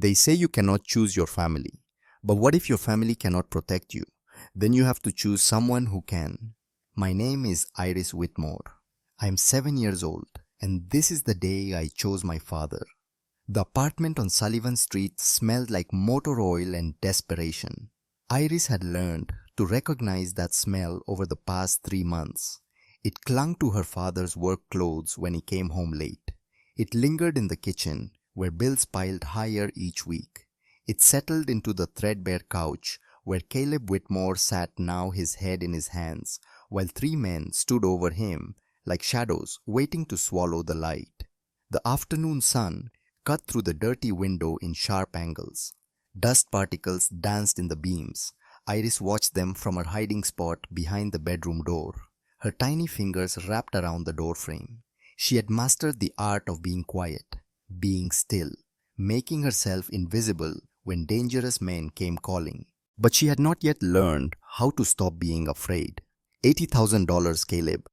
They say you cannot choose your family. But what if your family cannot protect you? Then you have to choose someone who can. My name is Iris Whitmore. I am 7 years old, and this is the day I chose my father. The apartment on Sullivan Street smelled like motor oil and desperation. Iris had learned to recognize that smell over the past 3 months. It clung to her father's work clothes when he came home late. It lingered in the kitchen, where bills piled higher each week. It settled into the threadbare couch, where Caleb Whitmore sat, now his head in his hands, while 3 men stood over him like shadows waiting to swallow the light. The afternoon sun cut through the dirty window in sharp angles. Dust particles danced in the beams. Iris watched them from her hiding spot behind the bedroom door, her tiny fingers wrapped around the doorframe. She had mastered the art of being quiet, being still, making herself invisible when dangerous men came calling. But she had not yet learned how to stop being afraid. $80,000, Caleb.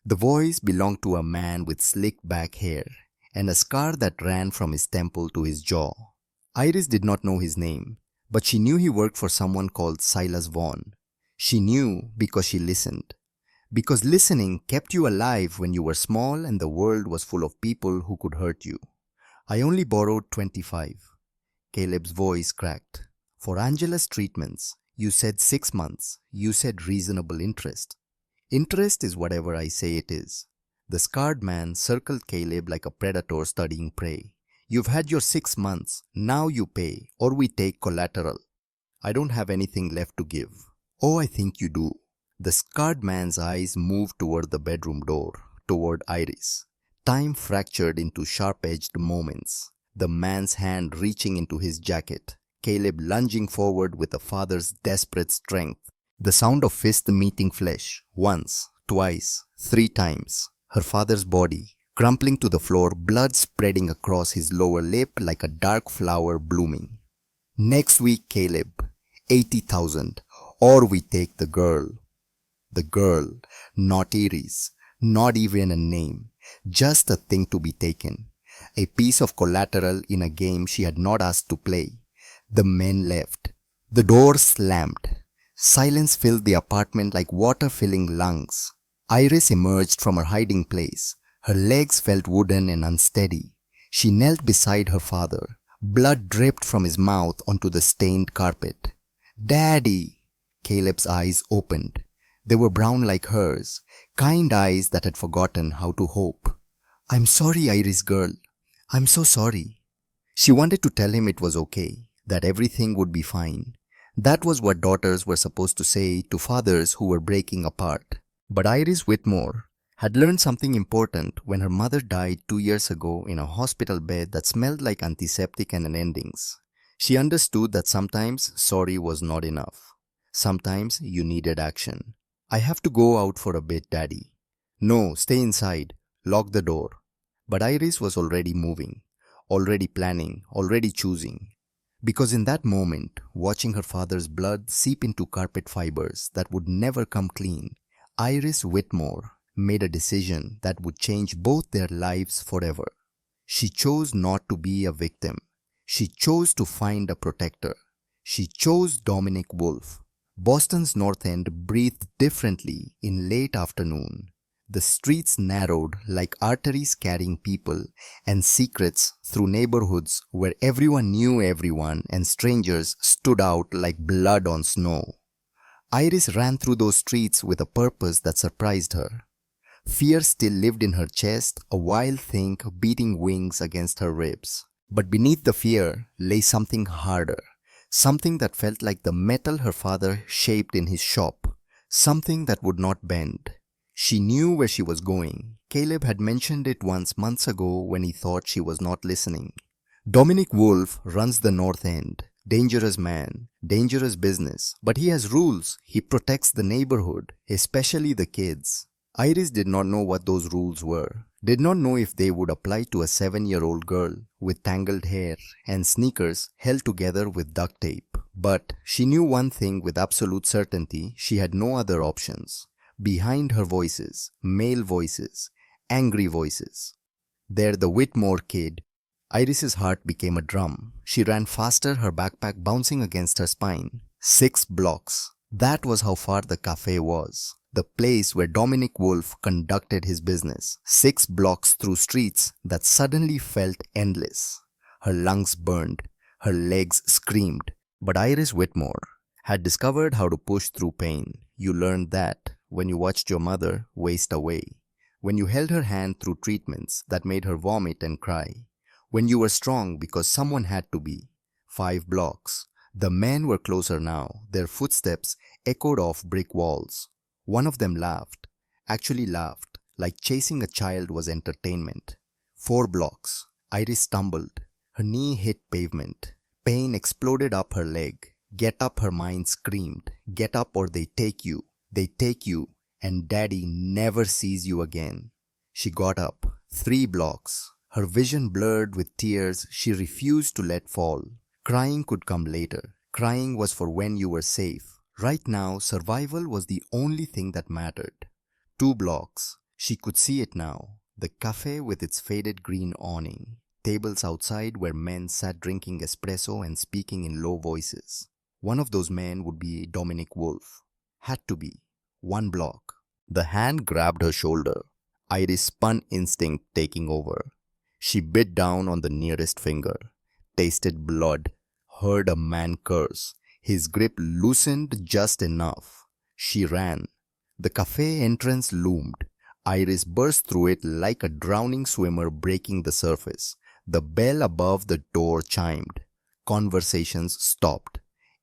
The voice belonged to a man with slicked back hair and a scar that ran from his temple to his jaw. Iris did not know his name, but she knew he worked for someone called Silas Vaughn. She knew because she listened. Because listening kept you alive when you were small and the world was full of people who could hurt you. I only borrowed 25. Caleb's voice cracked. For Angela's treatments, you said 6 months. You said reasonable interest. Interest is whatever I say it is. The scarred man circled Caleb like a predator studying prey. You've had your 6 months. Now you pay, or we take collateral. I don't have anything left to give. Oh, I think you do. The scarred man's eyes moved toward the bedroom door, toward Iris. Time fractured into sharp-edged moments. The man's hand reaching into his jacket, Caleb lunging forward with a father's desperate strength. The sound of fists meeting flesh, once, twice, 3 times. Her father's body, crumpling to the floor, blood spreading across his lower lip like a dark flower blooming. Next week, Caleb, 80,000, or we take the girl. The girl, not Iris, not even a name, just a thing to be taken. A piece of collateral in a game she had not asked to play. The men left. The door slammed. Silence filled the apartment like water filling lungs. Iris emerged from her hiding place. Her legs felt wooden and unsteady. She knelt beside her father. Blood dripped from his mouth onto the stained carpet. "Daddy!" Caleb's eyes opened. They were brown like hers, kind eyes that had forgotten how to hope. "I'm sorry, Iris girl. I'm so sorry." She wanted to tell him it was okay, that everything would be fine. That was what daughters were supposed to say to fathers who were breaking apart. But Iris Whitmore had learned something important when her mother died 2 years ago in a hospital bed that smelled like antiseptic and endings. She understood that sometimes sorry was not enough. Sometimes you needed action. "I have to go out for a bit, Daddy." "No, stay inside. Lock the door." But Iris was already moving, already planning, already choosing. Because in that moment, watching her father's blood seep into carpet fibers that would never come clean, Iris Whitmore made a decision that would change both their lives forever. She chose not to be a victim. She chose to find a protector. She chose Dominic Wolfe. Boston's North End breathed differently in late afternoon. The streets narrowed like arteries carrying people and secrets through neighborhoods where everyone knew everyone and strangers stood out like blood on snow. Iris ran through those streets with a purpose that surprised her. Fear still lived in her chest, a wild thing beating wings against her ribs. But beneath the fear lay something harder. Something that felt like the metal her father shaped in his shop. Something that would not bend. She knew where she was going. Caleb had mentioned it once months ago when he thought she was not listening. Dominic Wolfe runs the North End. Dangerous man, dangerous business. But he has rules. He protects the neighborhood, especially the kids. Iris did not know what those rules were. Did not know if they would apply to a 7-year-old girl with tangled hair and sneakers held together with duct tape. But she knew one thing with absolute certainty: she had no other options. Behind her voices, male voices, angry voices. There the Whitmore kid, Iris's heart became a drum. She ran faster, her backpack bouncing against her spine. 6 blocks. That was how far the cafe was. The place where Dominic Wolfe conducted his business. 6 blocks through streets that suddenly felt endless. Her lungs burned. Her legs screamed. But Iris Whitmore had discovered how to push through pain. You learned that when you watched your mother waste away. When you held her hand through treatments that made her vomit and cry. When you were strong because someone had to be. 5 blocks. The men were closer now. Their footsteps echoed off brick walls. One of them laughed. Actually laughed, like chasing a child was entertainment. 4 blocks. Iris stumbled. Her knee hit pavement. Pain exploded up her leg. Get up, her mind screamed. Get up or they take you. They take you, and Daddy never sees you again. She got up. 3 blocks. Her vision blurred with tears she refused to let fall. Crying could come later. Crying was for when you were safe. Right now, survival was the only thing that mattered. 2 blocks. She could see it now. The cafe with its faded green awning. Tables outside where men sat drinking espresso and speaking in low voices. One of those men would be Dominic Wolfe. Had to be. 1 block. The hand grabbed her shoulder. Iris spun, instinct taking over. She bit down on the nearest finger. Tasted blood. Heard a man curse. His grip loosened just enough. She ran. The cafe entrance loomed. Iris burst through it like a drowning swimmer breaking the surface. The bell above the door chimed. Conversations stopped.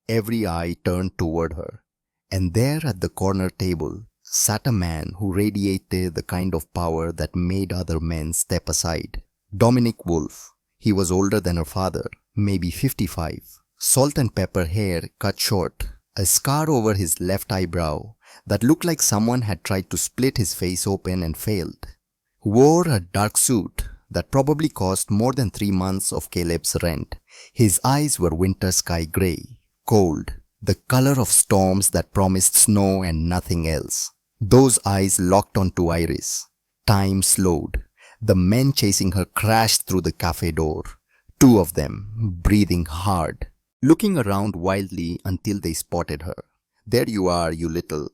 Every eye turned toward her. And there at the corner table sat a man who radiated the kind of power that made other men step aside. Dominic Wolfe. He was older than her father, maybe 55. Salt and pepper hair cut short, a scar over his left eyebrow that looked like someone had tried to split his face open and failed. Wore a dark suit that probably cost more than 3 months of Caleb's rent. His eyes were winter sky gray, cold, the color of storms that promised snow and nothing else. Those eyes locked onto Iris. Time slowed. The men chasing her crashed through the cafe door. 2 of them, breathing hard, looking around wildly until they spotted her. There you are, you little.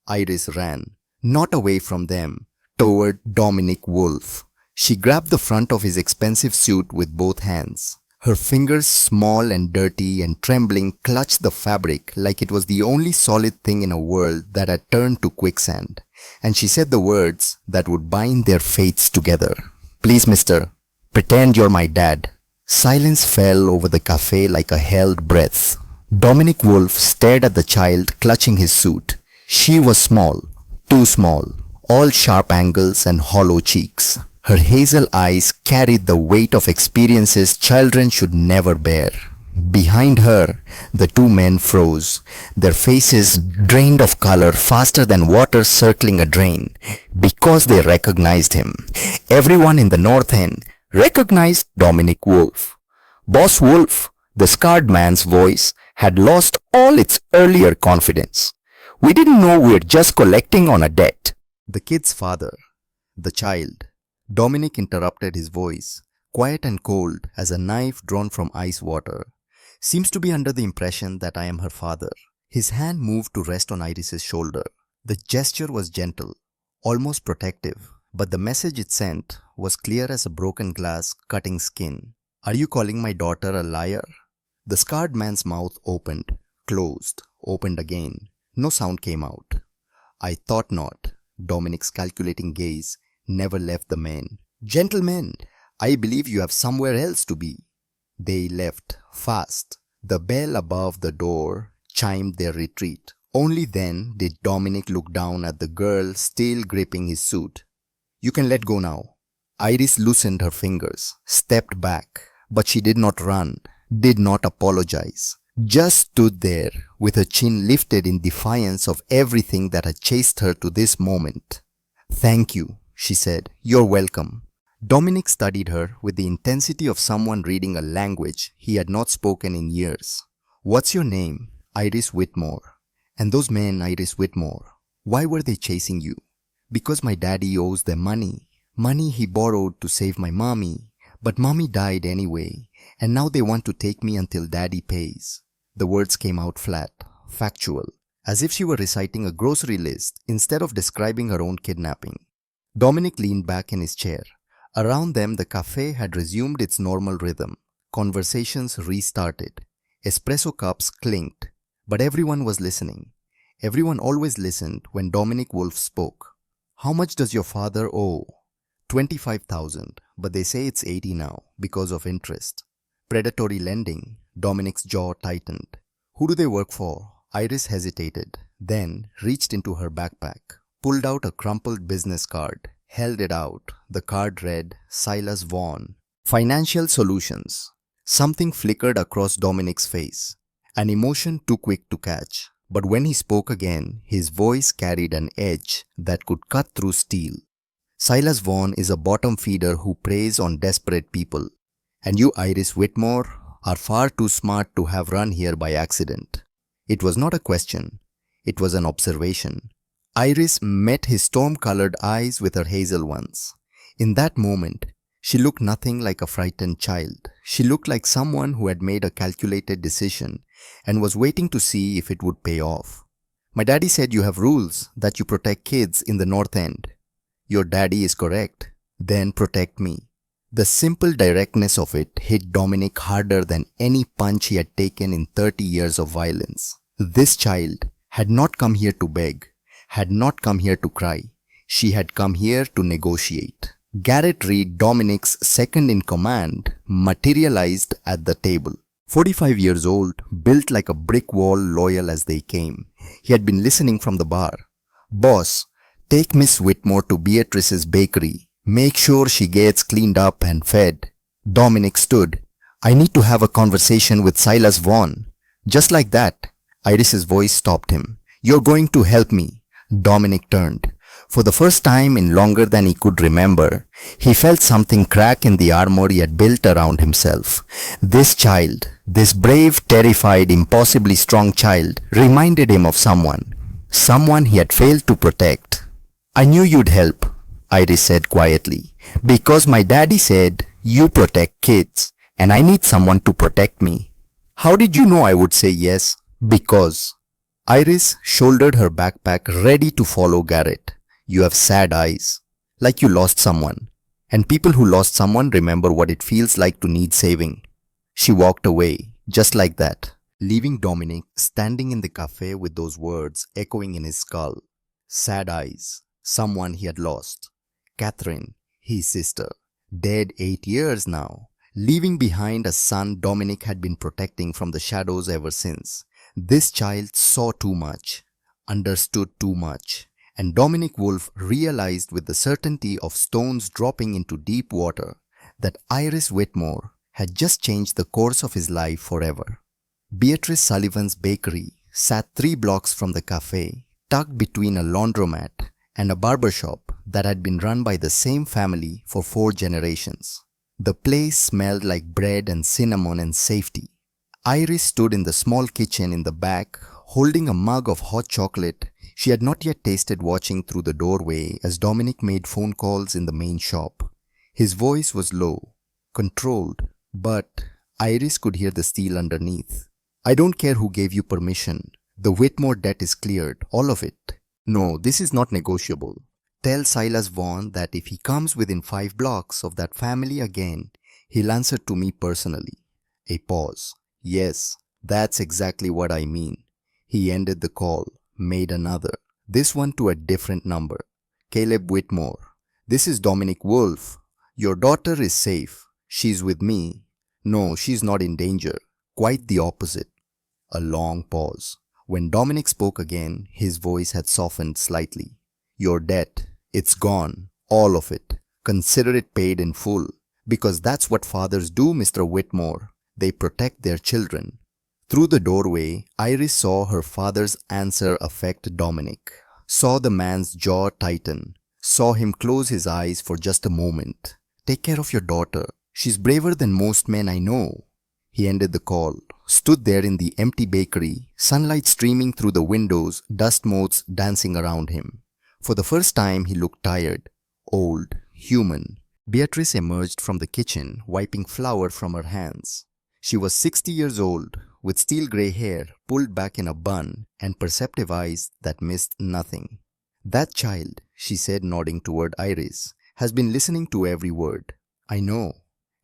Iris ran, not away from them, toward Dominic Wolfe. She grabbed the front of his expensive suit with both hands. Her fingers, small and dirty and trembling, clutched the fabric like it was the only solid thing in a world that had turned to quicksand. And she said the words that would bind their fates together. Please, mister, pretend you're my dad. Silence fell over the cafe like a held breath. Dominic Wolfe stared at the child clutching his suit. She was small, too small, all sharp angles and hollow cheeks. Her hazel eyes carried the weight of experiences children should never bear. Behind her, the 2 men froze, their faces drained of color faster than water circling a drain, because they recognized him. Everyone in the North End recognized Dominic Wolfe. Boss Wolfe, the scarred man's voice, had lost all its earlier confidence. We didn't know we were just collecting on a debt. The kid's father, the child. Dominic interrupted his voice, quiet and cold as a knife drawn from ice water. Seems to be under the impression that I am her father. His hand moved to rest on Iris's shoulder. The gesture was gentle, almost protective, but the message it sent was clear as a broken glass cutting skin. Are you calling my daughter a liar? The scarred man's mouth opened, closed, opened again. No sound came out. I thought not. Dominic's calculating gaze never left the men. Gentlemen, I believe you have somewhere else to be. They left, fast. The bell above the door chimed their retreat. Only then did Dominic look down at the girl still gripping his suit. You can let go now. Iris loosened her fingers, stepped back, but she did not run, did not apologize. Just stood there with her chin lifted in defiance of everything that had chased her to this moment. Thank you, she said. You're welcome. Dominic studied her with the intensity of someone reading a language he had not spoken in years. What's your name? Iris Whitmore. And those men, Iris Whitmore, why were they chasing you? Because my daddy owes them money. Money he borrowed to save my mommy. But mommy died anyway, and now they want to take me until daddy pays. The words came out flat, factual, as if she were reciting a grocery list instead of describing her own kidnapping. Dominic leaned back in his chair. Around them, the cafe had resumed its normal rhythm. Conversations restarted. Espresso cups clinked, but everyone was listening. Everyone always listened when Dominic Wolf spoke. How much does your father owe? 25,000, but they say it's 80 now because of interest. Predatory lending. Dominic's jaw tightened. Who do they work for? Iris hesitated, then reached into her backpack, pulled out a crumpled business card, held it out. The card read, Silas Vaughn. Financial Solutions. Something flickered across Dominic's face, an emotion too quick to catch. But when he spoke again, his voice carried an edge that could cut through steel. Silas Vaughn is a bottom feeder who preys on desperate people. And you, Iris Whitmore, are far too smart to have run here by accident. It was not a question. It was an observation. Iris met his storm-colored eyes with her hazel ones. In that moment, she looked nothing like a frightened child. She looked like someone who had made a calculated decision and was waiting to see if it would pay off. My daddy said you have rules that you protect kids in the North End. Your daddy is correct. Then protect me. The simple directness of it hit Dominic harder than any punch he had taken in 30 years of violence. This child had not come here to beg, had not come here to cry. She had come here to negotiate. Garrett Reed, Dominic's second-in-command, materialized at the table. 45 years old, built like a brick wall, loyal as they came. He had been listening from the bar. Boss, take Miss Whitmore to Beatrice's bakery. Make sure she gets cleaned up and fed. Dominic stood. I need to have a conversation with Silas Vaughn. Just like that, Iris's voice stopped him. You're going to help me. Dominic turned. For the first time in longer than he could remember, he felt something crack in the armor he had built around himself. This child, this brave, terrified, impossibly strong child, reminded him of someone he had failed to protect. I knew you'd help, Iris said quietly, because my daddy said you protect kids, and I need someone to protect me. How did you know I would say yes? Because. Iris shouldered her backpack, ready to follow Garrett. You have sad eyes, like you lost someone, and people who lost someone remember what it feels like to need saving. She walked away, just like that, leaving Dominic standing in the cafe with those words echoing in his skull. Sad eyes, someone he had lost. Catherine, his sister, dead 8 years now, leaving behind a son Dominic had been protecting from the shadows ever since. This child saw too much, understood too much. And Dominic Wolf realized with the certainty of stones dropping into deep water that Iris Whitmore had just changed the course of his life forever. Beatrice Sullivan's bakery sat 3 blocks from the cafe, tucked between a laundromat and a barbershop that had been run by the same family for 4 generations. The place smelled like bread and cinnamon and safety. Iris stood in the small kitchen in the back, holding a mug of hot chocolate she had not yet tasted, watching through the doorway as Dominic made phone calls in the main shop. His voice was low, controlled, but Iris could hear the steel underneath. I don't care who gave you permission. The Whitmore debt is cleared, all of it. No, this is not negotiable. Tell Silas Vaughn that if he comes within 5 blocks of that family again, he'll answer to me personally. A pause. Yes, that's exactly what I mean. He ended the call. Made another, this one to a different number. Caleb Whitmore, this is Dominic Wolf. Your daughter is safe. She's with me. No, she's not in danger. Quite the opposite. A long pause. When Dominic spoke again, his voice had softened slightly. Your debt, it's gone. All of it. Consider it paid in full. Because that's what fathers do, Mr. Whitmore. They protect their children. Through the doorway, Iris saw her father's answer affect Dominic, saw the man's jaw tighten, saw him close his eyes for just a moment. Take care of your daughter. She's braver than most men I know. He ended the call, stood there in the empty bakery, sunlight streaming through the windows, dust motes dancing around him. For the first time he looked tired, old, human. Beatrice emerged from the kitchen, wiping flour from her hands. She was 60 years old, with steel grey hair pulled back in a bun and perceptive eyes that missed nothing. "That child," she said, nodding toward Iris, "has been listening to every word." "I know,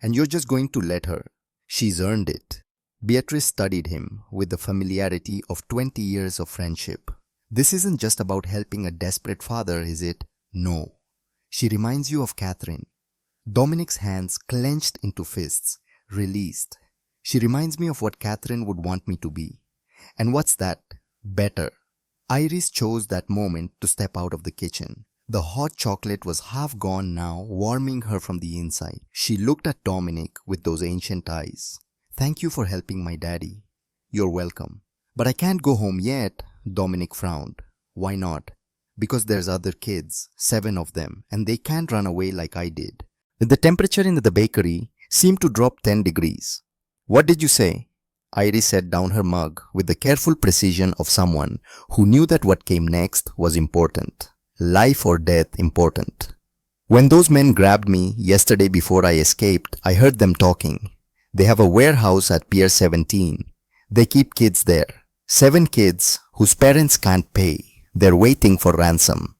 and you're just going to let her. She's earned it." Beatrice studied him with the familiarity of 20 years of friendship. "This isn't just about helping a desperate father, is it?" "No. She reminds you of Catherine." Dominic's hands clenched into fists, released. "She reminds me of what Catherine would want me to be." "And what's that?" "Better." Iris chose that moment to step out of the kitchen. The hot chocolate was half gone now, warming her from the inside. She looked at Dominic with those ancient eyes. "Thank you for helping my daddy." "You're welcome." "But I can't go home yet," Dominic frowned. "Why not?" "Because there's other kids, 7 of them, and they can't run away like I did." The temperature in the bakery seemed to drop 10 degrees. "What did you say?" Iris set down her mug with the careful precision of someone who knew that what came next was important. Life or death important. "When those men grabbed me yesterday before I escaped, I heard them talking. They have a warehouse at Pier 17. They keep kids there. 7 kids whose parents can't pay. They're waiting for ransom."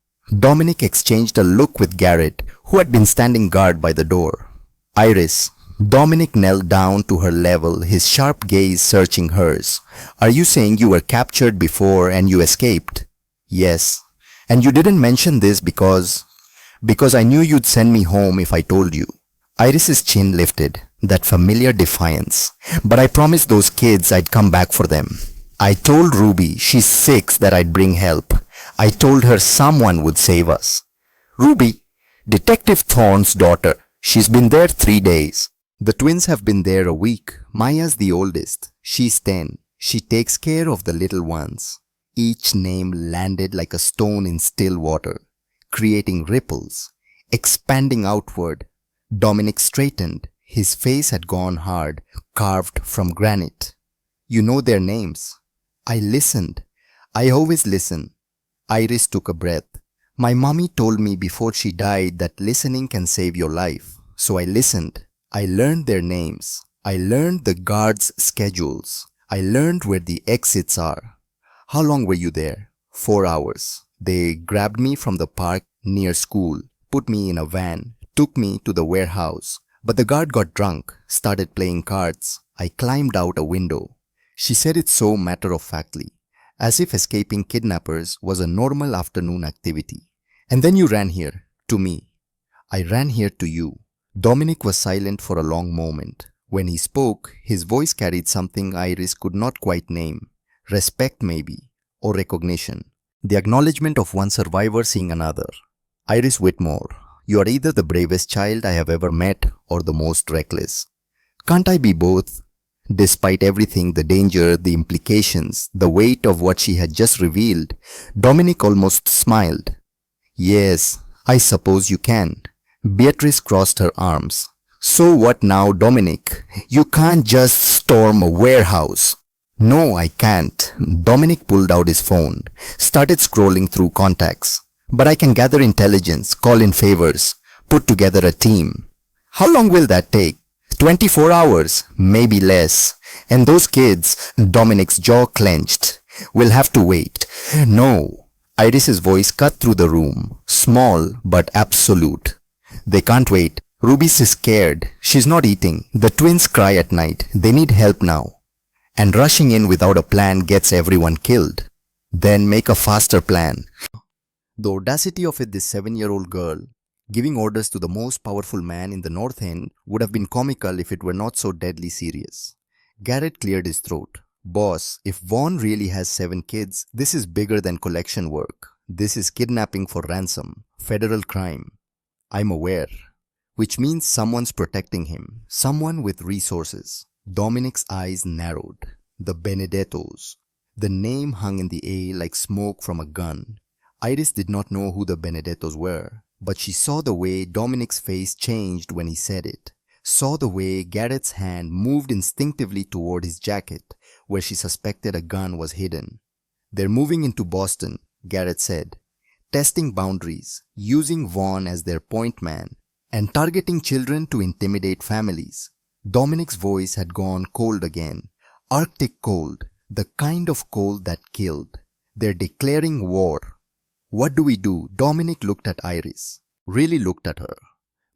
Dominic exchanged a look with Garrett, who had been standing guard by the door. "Iris." Dominic knelt down to her level, his sharp gaze searching hers. "Are you saying you were captured before and you escaped?" "Yes." "And you didn't mention this because I knew you'd send me home if I told you." Iris's chin lifted, that familiar defiance. "But I promised those kids I'd come back for them. I told Ruby, she's 6, that I'd bring help. I told her someone would save us." "Ruby?" "Detective Thorne's daughter. She's been there 3 days." "The twins have been there a week. Maya's the oldest. She's 10. She takes care of the little ones." Each name landed like a stone in still water, creating ripples, expanding outward. Dominic straightened. His face had gone hard, carved from granite. "You know their names." "I listened. I always listen." Iris took a breath. "My mommy told me before she died that listening can save your life. So I listened. I learned their names. I learned the guards' schedules. I learned where the exits are." "How long were you there?" 4 hours. "They grabbed me from the park near school, put me in a van, took me to the warehouse. But the guard got drunk, started playing cards. I climbed out a window." She said it so matter-of-factly, as if escaping kidnappers was a normal afternoon activity. "And then you ran here, to me." "I ran here to you." Dominic was silent for a long moment. When he spoke, his voice carried something Iris could not quite name. Respect maybe, or recognition. The acknowledgement of one survivor seeing another. "Iris Whitmore, you are either the bravest child I have ever met or the most reckless. Can't I be both?" Despite everything, the danger, the implications, the weight of what she had just revealed, Dominic almost smiled. "Yes, I suppose you can." Beatrice crossed her arms. "So what now, Dominic? You can't just storm a warehouse." "No, I can't." Dominic pulled out his phone, started scrolling through contacts. "But I can gather intelligence, call in favors, put together a team." "How long will that take?" 24 hours, maybe less. And those kids, Dominic's jaw clenched, will have to wait. "No." Iris's voice cut through the room, small but absolute. "They can't wait. Ruby's is scared. She's not eating. The twins cry at night. They need help now. And rushing in without a plan gets everyone killed. Then make a faster plan." The audacity of it, this 7-year-old girl giving orders to the most powerful man in the North End, would have been comical if it were not so deadly serious. Garrett cleared his throat. "Boss, if Vaughn really has 7 kids, this is bigger than collection work. This is kidnapping for ransom, federal crime." "I'm aware." "Which means someone's protecting him, someone with resources." Dominic's eyes narrowed. The Benedettos. The name hung in the air like smoke from a gun. Iris did not know who the Benedettos were, but she saw the way Dominic's face changed when he said it, saw the way Garrett's hand moved instinctively toward his jacket, where she suspected a gun was hidden. "They're moving into Boston," Garrett said, "testing boundaries, using Vaughn as their point man." and targeting children to intimidate families. Dominic's voice had gone cold again. Arctic cold, the kind of cold that killed. They're declaring war. What do we do? Dominic looked at Iris, really looked at her.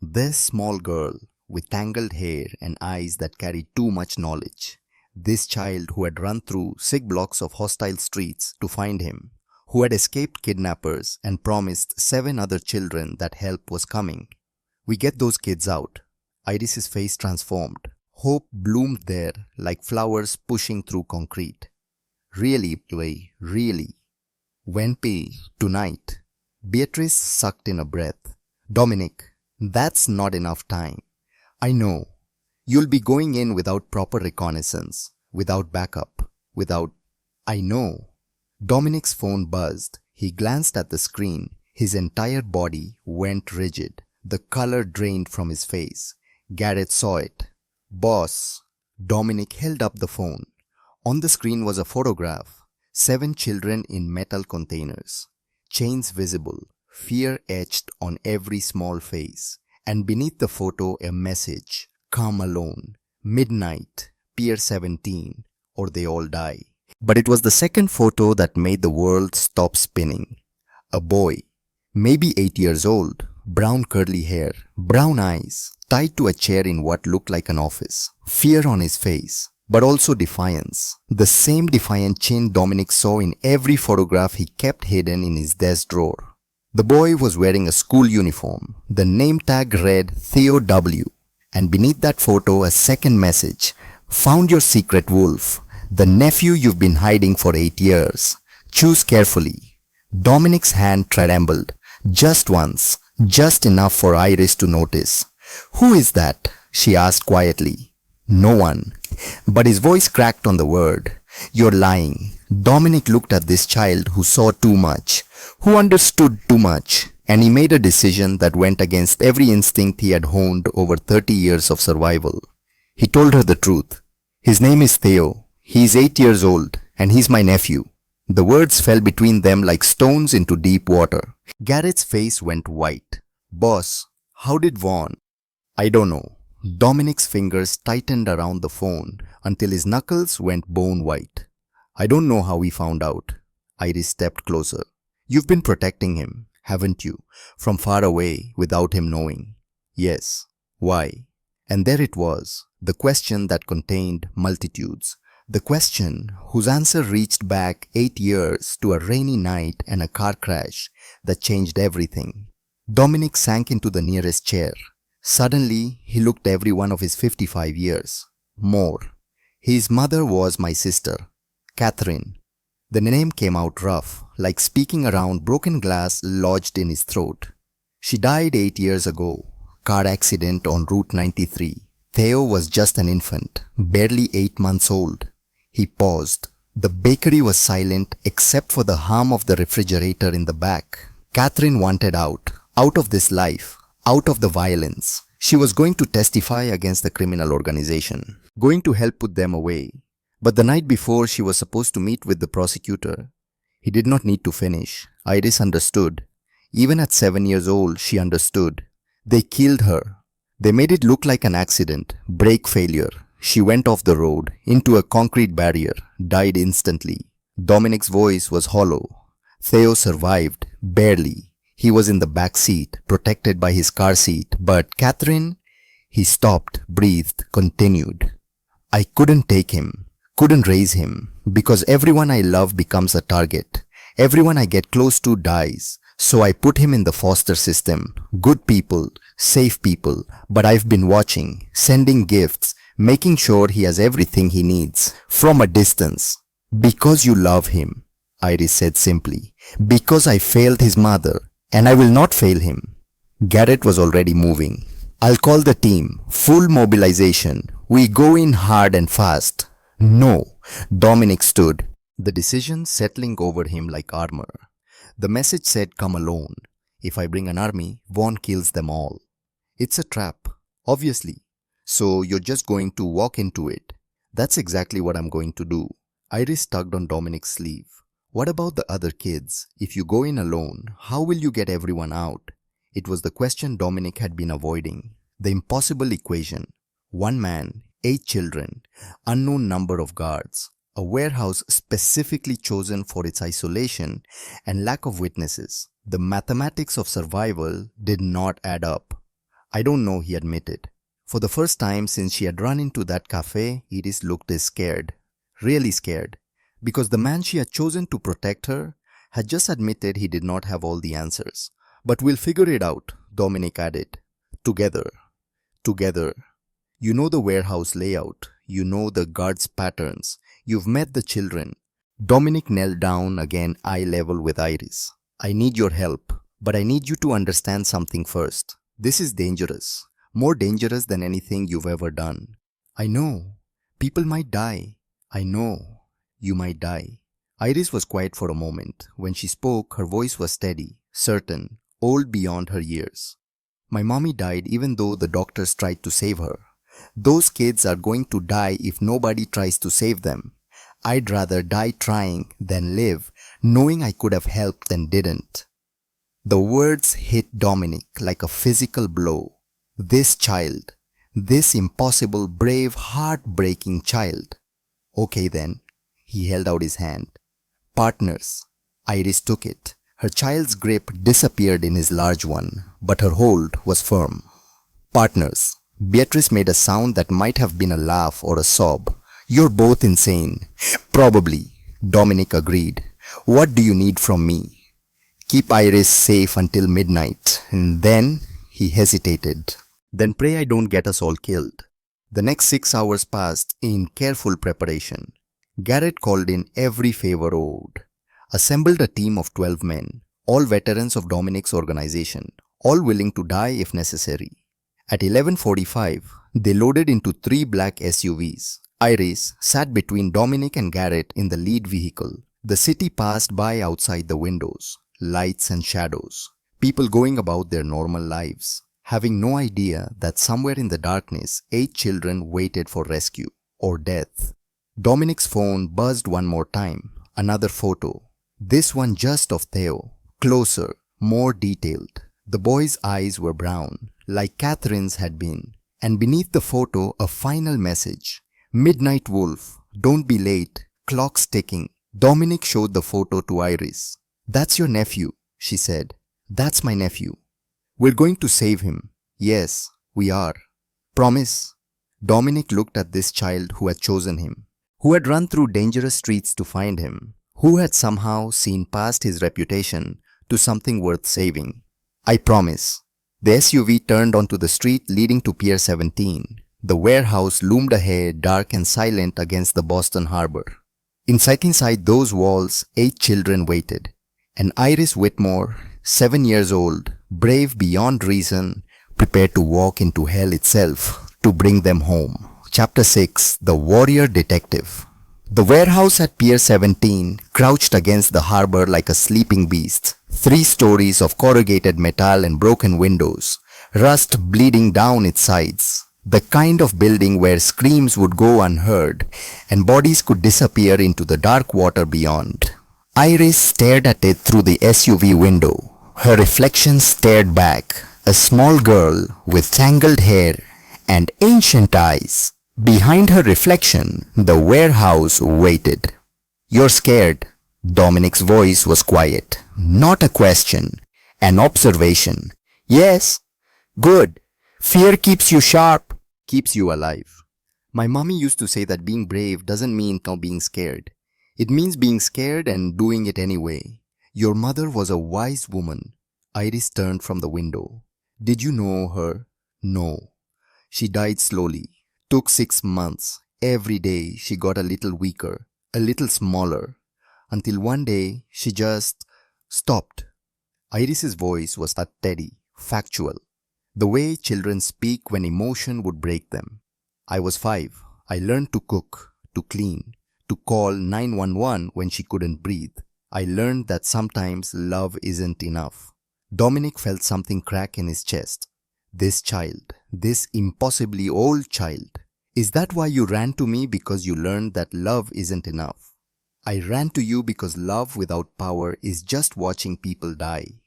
This small girl with tangled hair and eyes that carried too much knowledge. This child who had run through 6 blocks of hostile streets to find him, who had escaped kidnappers and promised 7 other children that help was coming. We get those kids out. Iris's face transformed. Hope bloomed there like flowers pushing through concrete. Really, Way, really. Wenpei, tonight. Beatrice sucked in a breath. Dominic, that's not enough time. I know. You'll be going in without proper reconnaissance, without backup, without... I know. Dominic's phone buzzed. He glanced at the screen. His entire body went rigid. The color drained from his face. Garrett saw it. Boss. Dominic held up the phone. On the screen was a photograph. 7 children in metal containers. Chains visible. Fear etched on every small face. And beneath the photo a message. Come alone. Midnight. Pier 17. Or they all die. But it was the second photo that made the world stop spinning. A boy. Maybe 8 years old. Brown curly hair. Brown eyes. Tied to a chair in what looked like an office. Fear on his face. But also defiance. The same defiant chin Dominic saw in every photograph he kept hidden in his desk drawer. The boy was wearing a school uniform. The name tag read Theo W. And beneath that photo a second message. Found your secret wolf. The nephew you've been hiding for 8 years. Choose carefully. Dominic's hand trembled. Just once. Just enough for Iris to notice. Who is that? She asked quietly. No one. But his voice cracked on the word. You're lying. Dominic looked at this child who saw too much, who understood too much, and he made a decision that went against every instinct he had honed over 30 years of survival. He told her the truth. His name is Theo. He's 8 years old, and he's my nephew. The words fell between them like stones into deep water. Garrett's face went white. Boss, how did Vaughn? I don't know. Dominic's fingers tightened around the phone until his knuckles went bone white. I don't know how he found out. Iris stepped closer. You've been protecting him, haven't you? From far away, without him knowing. Yes. Why? And there it was, the question that contained multitudes. The question whose answer reached back 8 years to a rainy night and a car crash that changed everything. Dominic sank into the nearest chair. Suddenly, he looked every one of his 55 years. More. His mother was my sister, Catherine. The name came out rough, like speaking around broken glass lodged in his throat. She died 8 years ago. Car accident on Route 93. Theo was just an infant, barely 8 months old. He paused. The bakery was silent except for the hum of the refrigerator in the back. Catherine wanted out of this life, out of the violence. She was going to testify against the criminal organization, going to help put them away. But the night before she was supposed to meet with the prosecutor. He did not need to finish. Iris understood. Even at 7 years old, she understood. They killed her. They made it look like an accident, brake failure. She went off the road, into a concrete barrier, died instantly. Dominic's voice was hollow. Theo survived, barely. He was in the back seat, protected by his car seat. But Catherine, he stopped, breathed, continued. I couldn't take him, couldn't raise him, because everyone I love becomes a target. Everyone I get close to dies. So I put him in the foster system. Good people, safe people. But I've been watching, sending gifts, making sure he has everything he needs, from a distance. Because you love him, Iris said simply. Because I failed his mother, and I will not fail him. Garrett was already moving. I'll call the team. Full mobilization. We go in hard and fast. No. Dominic stood, the decision settling over him like armor. The message said, come alone. If I bring an army, Vaughn kills them all. It's a trap, obviously. So you're just going to walk into it. That's exactly what I'm going to do. Iris tugged on Dominic's sleeve. What about the other kids? If you go in alone, how will you get everyone out? It was the question Dominic had been avoiding. The impossible equation. One man, 8 children, unknown number of guards, a warehouse specifically chosen for its isolation and lack of witnesses. The mathematics of survival did not add up. I don't know, he admitted. For the first time since she had run into that cafe, Iris looked scared. Really scared. Because the man she had chosen to protect her had just admitted he did not have all the answers. But we'll figure it out, Dominic added. Together. Together. You know the warehouse layout. You know the guards' patterns. You've met the children. Dominic knelt down again eye level with Iris. I need your help, but I need you to understand something first. This is dangerous. More dangerous than anything you've ever done. I know. People might die. I know. You might die. Iris was quiet for a moment. When she spoke, her voice was steady, certain, old beyond her years. My mommy died even though the doctors tried to save her. Those kids are going to die if nobody tries to save them. I'd rather die trying than live, knowing I could have helped and didn't. The words hit Dominic like a physical blow. This child, this impossible, brave, heartbreaking child. Okay then, he held out his hand. Partners. Iris took it. Her child's grip disappeared in his large one, but her hold was firm. Partners. Beatrice made a sound that might have been a laugh or a sob. You're both insane. Probably, Dominic agreed. What do you need from me? Keep Iris safe until midnight. And then, he hesitated. Then pray I don't get us all killed. The next 6 hours passed in careful preparation. Garrett called in every favor owed. Assembled a team of 12 men, all veterans of Dominic's organization, all willing to die if necessary. At 11:45, they loaded into 3 black SUVs. Iris sat between Dominic and Garrett in the lead vehicle. The city passed by outside the windows, lights and shadows, people going about their normal lives, having no idea that somewhere in the darkness 8 children waited for rescue or death. Dominic's phone buzzed one more time. Another photo. This one just of Theo. Closer, more detailed. The boy's eyes were brown, like Catherine's had been. And beneath the photo, a final message. Midnight Wolf, don't be late, clock's ticking. Dominic showed the photo to Iris. That's your nephew, she said. That's my nephew. We're going to save him. Yes, we are. Promise. Dominic looked at this child who had chosen him, who had run through dangerous streets to find him, who had somehow seen past his reputation to something worth saving. I promise. The SUV turned onto the street leading to Pier 17. The warehouse loomed ahead, dark and silent against the Boston harbor. Inside those walls, 8 children waited. And Iris Whitmore, 7 years old, brave beyond reason, prepared to walk into hell itself to bring them home. Chapter 6. The Warrior Detective. The warehouse at Pier 17 crouched against the harbor like a sleeping beast. 3 stories of corrugated metal and broken windows, rust bleeding down its sides. The kind of building where screams would go unheard and bodies could disappear into the dark water beyond. Iris stared at it through the SUV window. Her reflection stared back, a small girl with tangled hair and ancient eyes. Behind her reflection, the warehouse waited. You're scared. Dominic's voice was quiet. Not a question, an observation. Yes. Good. Fear keeps you sharp. Keeps you alive. My mommy used to say that being brave doesn't mean not being scared. It means being scared and doing it anyway. Your mother was a wise woman. Iris turned from the window. Did you know her? No. She died slowly. Took 6 months. Every day she got a little weaker, a little smaller, until one day she just stopped. Iris's voice was steady, factual, the way children speak when emotion would break them. I was 5. I learned to cook, to clean, to call 911 when she couldn't breathe. I learned that sometimes love isn't enough. Dominic felt something crack in his chest. This child, this impossibly old child. Is that why you ran to me, because you learned that love isn't enough? I ran to you because love without power is just watching people die.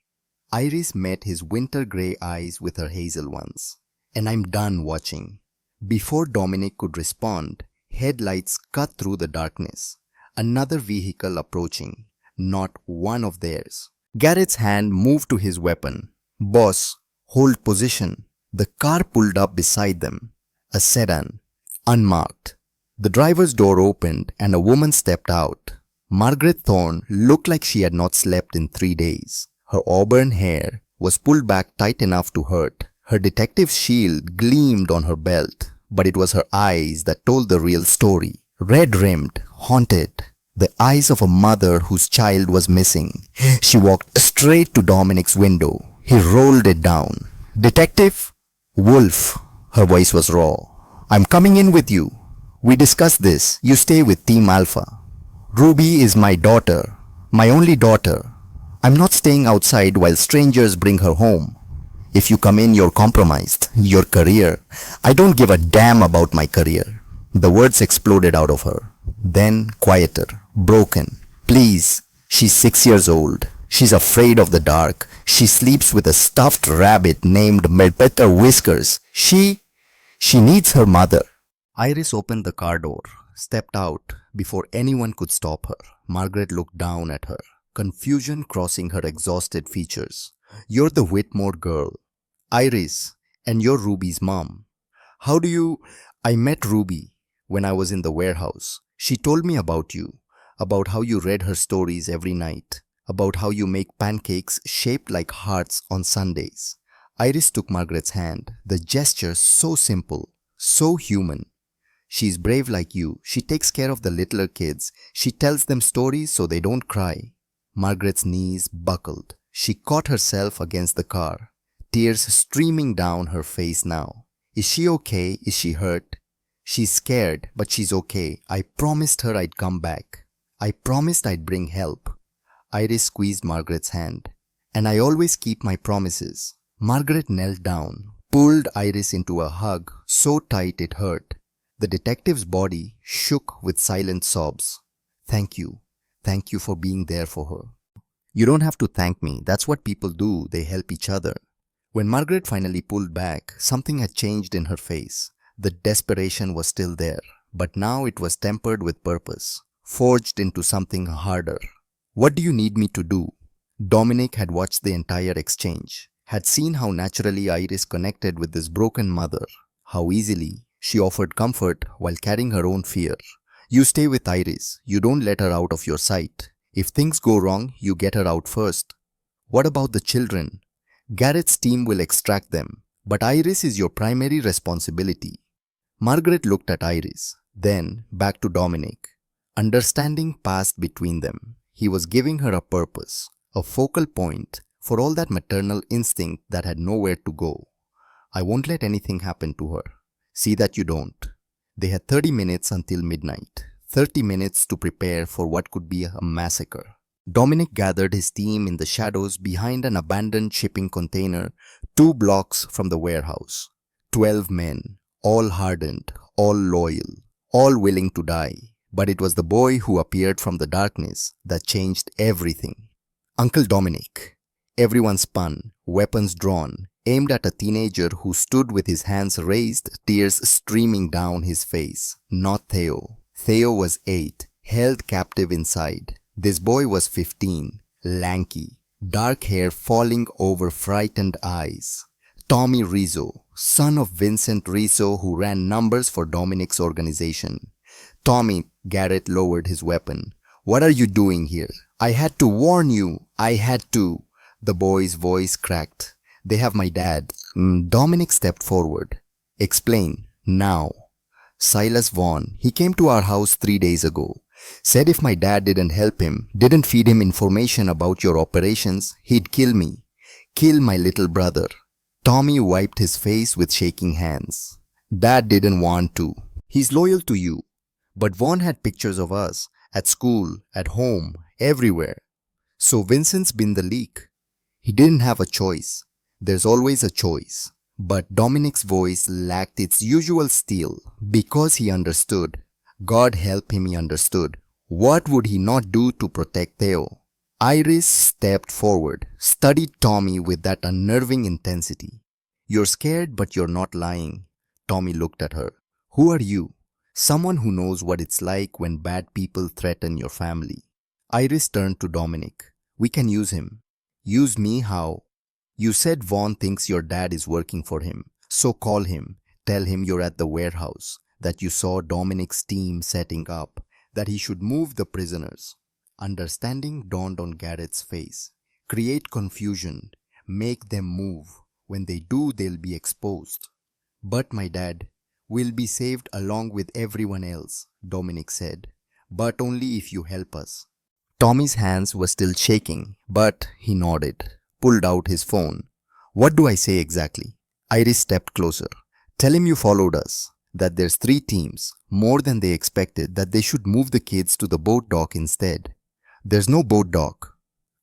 Iris met his winter grey eyes with her hazel ones. And I'm done watching. Before Dominic could respond, headlights cut through the darkness. Another vehicle approaching. Not one of theirs. Garrett's hand moved to his weapon. Boss, hold position. The car pulled up beside them. A sedan. Unmarked. The driver's door opened and a woman stepped out. Margaret Thorne looked like she had not slept in 3 days. Her auburn hair was pulled back tight enough to hurt. Her detective's shield gleamed on her belt, but it was her eyes that told the real story. Red-rimmed, haunted, the eyes of a mother whose child was missing. She walked straight to Dominic's window. He rolled it down. Detective? Wolf. Her voice was raw. I'm coming in with you. We discussed this. You stay with Team Alpha. Ruby is my daughter. My only daughter. I'm not staying outside while strangers bring her home. If you come in, you're compromised. Your career. I don't give a damn about my career. The words exploded out of her. Then quieter, broken. Please. She's 6 years old. She's afraid of the dark. She sleeps with a stuffed rabbit named Melpeter Whiskers. She needs her mother. Iris opened the car door, stepped out before anyone could stop her. Margaret looked down at her, confusion crossing her exhausted features. You're the Whitmore girl, Iris, and you're Ruby's mom. How do you... I met Ruby when I was in the warehouse. She told me about you, about how you read her stories every night, about how you make pancakes shaped like hearts on Sundays. Iris took Margaret's hand, the gesture so simple, so human. She's brave like you. She takes care of the littler kids. She tells them stories so they don't cry. Margaret's knees buckled. She caught herself against the car, tears streaming down her face now. Is she okay? Is she hurt? She's scared, but she's okay. I promised her I'd come back. I promised I'd bring help. Iris squeezed Margaret's hand. And I always keep my promises. Margaret knelt down, pulled Iris into a hug so tight it hurt. The detective's body shook with silent sobs. Thank you. Thank you for being there for her. You don't have to thank me. That's what people do. They help each other. When Margaret finally pulled back, something had changed in her face. The desperation was still there, but now it was tempered with purpose, forged into something harder. What do you need me to do? Dominic had watched the entire exchange, had seen how naturally Iris connected with this broken mother, how easily she offered comfort while carrying her own fear. You stay with Iris. You don't let her out of your sight. If things go wrong, you get her out first. What about the children? Garrett's team will extract them, but Iris is your primary responsibility. Margaret looked at Iris, then back to Dominic. Understanding passed between them. He was giving her a purpose, a focal point for all that maternal instinct that had nowhere to go. I won't let anything happen to her. See that you don't. They had 30 minutes until midnight. 30 minutes to prepare for what could be a massacre. Dominic gathered his team in the shadows behind an abandoned shipping container 2 blocks from the warehouse. 12 men, all hardened, all loyal, all willing to die. But it was the boy who appeared from the darkness that changed everything. Uncle Dominic. Everyone spun, weapons drawn, aimed at a teenager who stood with his hands raised, tears streaming down his face. Not Theo. Theo was 8, held captive inside. This boy was 15, lanky, dark hair falling over frightened eyes. Tommy Rizzo, son of Vincent Rizzo, who ran numbers for Dominic's organization. Tommy, Garrett lowered his weapon. What are you doing here? I had to warn you. I had to. The boy's voice cracked. They have my dad. Dominic stepped forward. Explain. Now. Silas Vaughn. He came to our house 3 days ago. Said if my dad didn't help him, didn't feed him information about your operations, he'd kill me. Kill my little brother. Tommy wiped his face with shaking hands. Dad didn't want to. He's loyal to you. But Vaughn had pictures of us. At school, at home, everywhere. So Vincent's been the leak. He didn't have a choice. There's always a choice. But Dominic's voice lacked its usual steel because he understood. God help him, he understood. What would he not do to protect Theo? Iris stepped forward, studied Tommy with that unnerving intensity. You're scared, but you're not lying. Tommy looked at her. Who are you? Someone who knows what it's like when bad people threaten your family. Iris turned to Dominic. We can use him. Use me how? You said Vaughn thinks your dad is working for him. So call him. Tell him you're at the warehouse, that you saw Dominic's team setting up, that he should move the prisoners. Understanding dawned on Garrett's face. Create confusion. Make them move. When they do, they'll be exposed. But my dad will be saved along with everyone else, Dominic said. But only if you help us. Tommy's hands were still shaking, but he nodded, pulled out his phone. What do I say exactly? Iris stepped closer. Tell him you followed us, that there's 3 teams, more than they expected, that they should move the kids to the boat dock instead. There's no boat dock.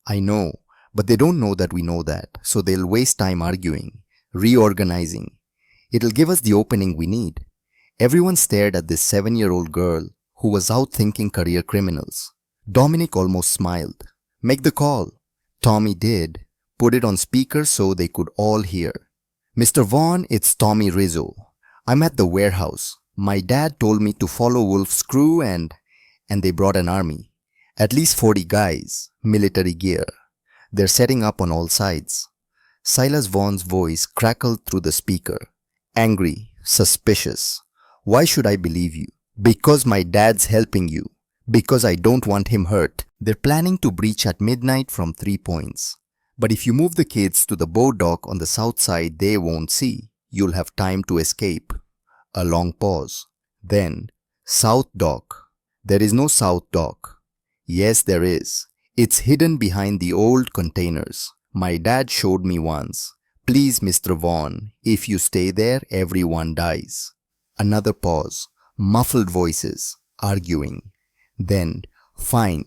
I know, but they don't know that we know that, so they'll waste time arguing, reorganizing. It'll give us the opening we need. Everyone stared at this 7-year-old girl who was out thinking career criminals. Dominic almost smiled. Make the call. Tommy did. Put it on speaker so they could all hear. Mr. Vaughn, it's Tommy Rizzo. I'm at the warehouse. My dad told me to follow Wolf's crew and they brought an army. At least 40 guys, military gear. They're setting up on all sides. Silas Vaughn's voice crackled through the speaker. Angry, suspicious. Why should I believe you? Because my dad's helping you. Because I don't want him hurt. They're planning to breach at midnight from 3 points. But if you move the kids to the boat dock on the south side, they won't see. You'll have time to escape. A long pause. Then, South Dock. There is no South Dock. Yes, there is. It's hidden behind the old containers. My dad showed me once. Please, Mr. Vaughn, if you stay there, everyone dies. Another pause. Muffled voices, arguing. Then, fine.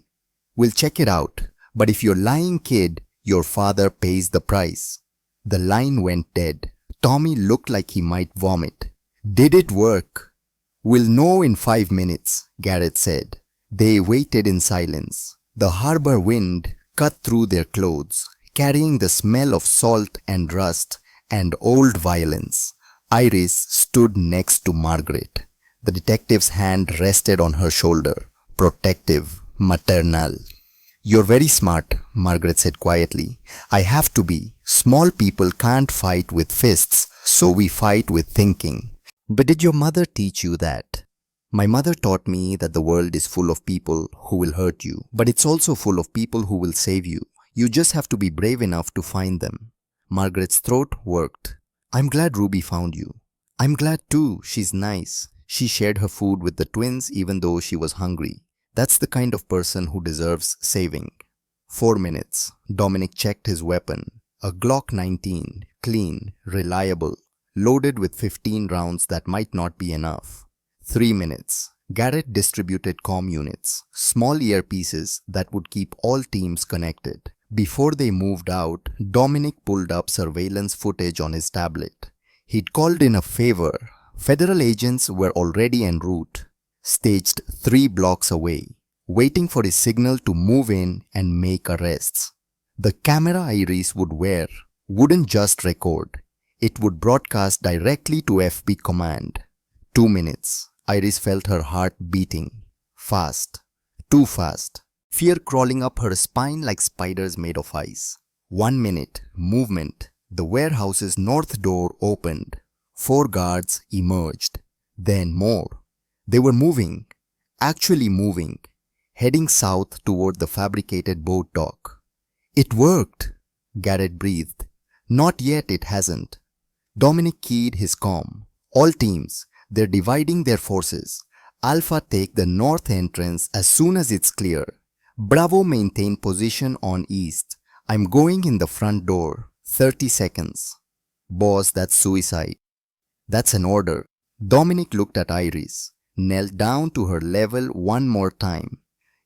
We'll check it out. But if you're lying, kid, your father pays the price. The line went dead. Tommy looked like he might vomit. Did it work? We'll know in 5 minutes, Garrett said. They waited in silence. The harbor wind cut through their clothes, carrying the smell of salt and rust and old violence. Iris stood next to Margaret. The detective's hand rested on her shoulder, protective, maternal. You're very smart, Margaret said quietly. I have to be. Small people can't fight with fists, so we fight with thinking. But did your mother teach you that? My mother taught me that the world is full of people who will hurt you, but it's also full of people who will save you. You just have to be brave enough to find them. Margaret's throat worked. I'm glad Ruby found you. I'm glad too. She's nice. She shared her food with the twins even though she was hungry. That's the kind of person who deserves saving. 4 minutes. Dominic checked his weapon. A Glock 19, clean, reliable, loaded with 15 rounds that might not be enough. 3 minutes. Garrett distributed comm units, small earpieces that would keep all teams connected. Before they moved out, Dominic pulled up surveillance footage on his tablet. He'd called in a favor. Federal agents were already en route, staged 3 blocks away, waiting for his signal to move in and make arrests. The camera Iris would wear wouldn't just record. It would broadcast directly to FB command. 2 minutes. Iris felt her heart beating. Fast. Too fast. Fear crawling up her spine like spiders made of ice. 1 minute. Movement. The warehouse's north door opened. 4 guards emerged. Then more. They were moving. Actually moving. Heading south toward the fabricated boat dock. It worked. Garrett breathed. Not yet, it hasn't. Dominic keyed his comm. All teams. They're dividing their forces. Alpha take the north entrance as soon as it's clear. Bravo maintain position on east. I'm going in the front door. 30 seconds. Boss, that's suicide. That's an order. Dominic looked at Iris, knelt down to her level one more time.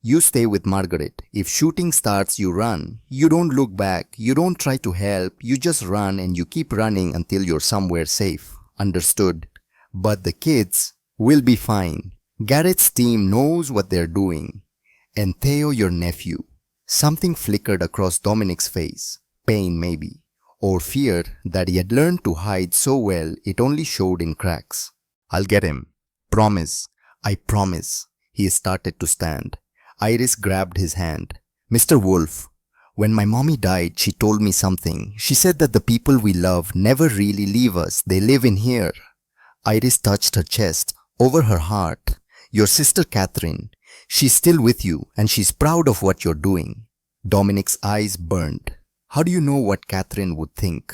You stay with Margaret. If shooting starts, you run. You don't look back. You don't try to help. You just run and you keep running until you're somewhere safe. Understood? But the kids will be fine. Garrett's team knows what they're doing. And Theo, your nephew. Something flickered across Dominic's face. Pain, maybe. Or fear that he had learned to hide so well it only showed in cracks. "I'll get him. Promise. I promise." He started to stand. Iris grabbed his hand. "Mr. Wolf, when my mommy died, she told me something. She said that the people we love never really leave us. They live in here." Iris touched her chest, over her heart. "Your sister Catherine, she's still with you and she's proud of what you're doing." Dominic's eyes burned. "How do you know what Catherine would think?"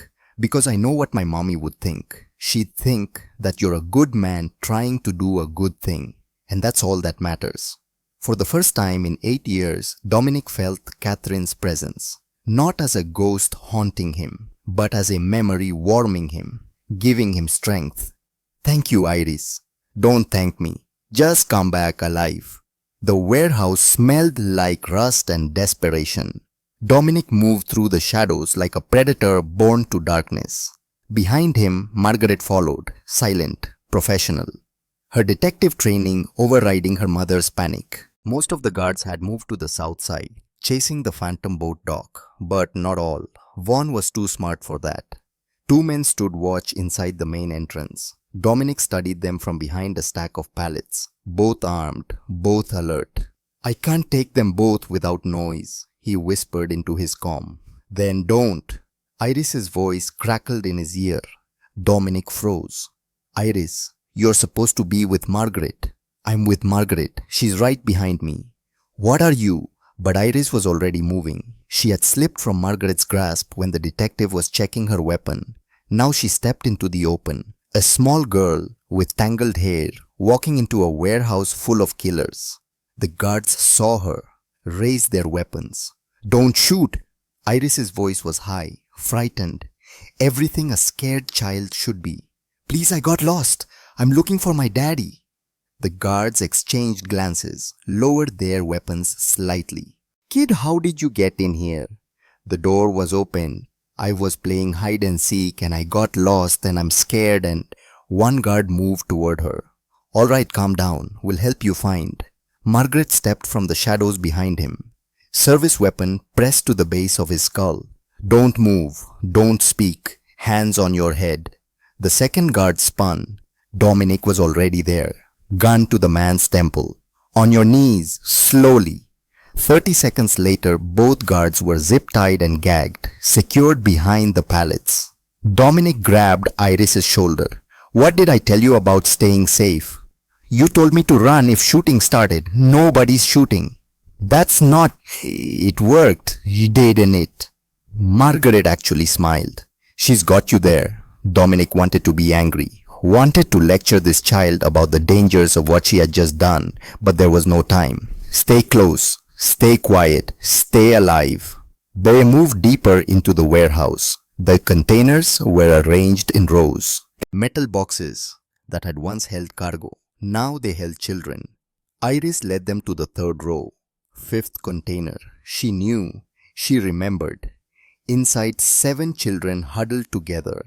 "Because I know what my mommy would think. She'd think that you're a good man trying to do a good thing. And that's all that matters." For the first time in 8 years, Dominic felt Catherine's presence. Not as a ghost haunting him, but as a memory warming him, giving him strength. "Thank you, Iris." "Don't thank me. Just come back alive." The warehouse smelled like rust and desperation. Dominic moved through the shadows like a predator born to darkness. Behind him, Margaret followed, silent, professional. Her detective training overriding her mother's panic. Most of the guards had moved to the south side, chasing the phantom boat dock, but not all. Vaughn was too smart for that. 2 men stood watch inside the main entrance. Dominic studied them from behind a stack of pallets, both armed, both alert. "I can't take them both without noise," he whispered into his comm. "Then don't." Iris's voice crackled in his ear. Dominic froze. "Iris, you're supposed to be with Margaret." "I'm with Margaret. She's right behind me." "What are you?" But Iris was already moving. She had slipped from Margaret's grasp when the detective was checking her weapon. Now she stepped into the open. A small girl with tangled hair walking into a warehouse full of killers. The guards saw her, raised their weapons. "Don't shoot!" Iris's voice was high, frightened. Everything a scared child should be. "Please, I got lost. I'm looking for my daddy." The guards exchanged glances, lowered their weapons slightly. "Kid, how did you get in here?" "The door was open. I was playing hide and seek and I got lost and I'm scared and..." One guard moved toward her. "All right, calm down. We'll help you find." Margaret stepped from the shadows behind him. Service weapon pressed to the base of his skull. "Don't move. Don't speak. Hands on your head." The second guard spun. Dominic was already there. Gun to the man's temple. "On your knees, slowly." 30 seconds later, both guards were zip-tied and gagged, secured behind the pallets. Dominic grabbed Iris's shoulder. "What did I tell you about staying safe?" "You told me to run if shooting started. Nobody's shooting." "That's not..." "It worked, didn't it?" Margaret actually smiled. "She's got you there." Dominic wanted to be angry, wanted to lecture this child about the dangers of what she had just done, but there was no time. "Stay close, stay quiet, stay alive." They moved deeper into the warehouse. The containers were arranged in rows. Metal boxes that had once held cargo, now they held children. Iris led them to the 3rd row. 5th container. She knew. She remembered. Inside 7 children huddled together.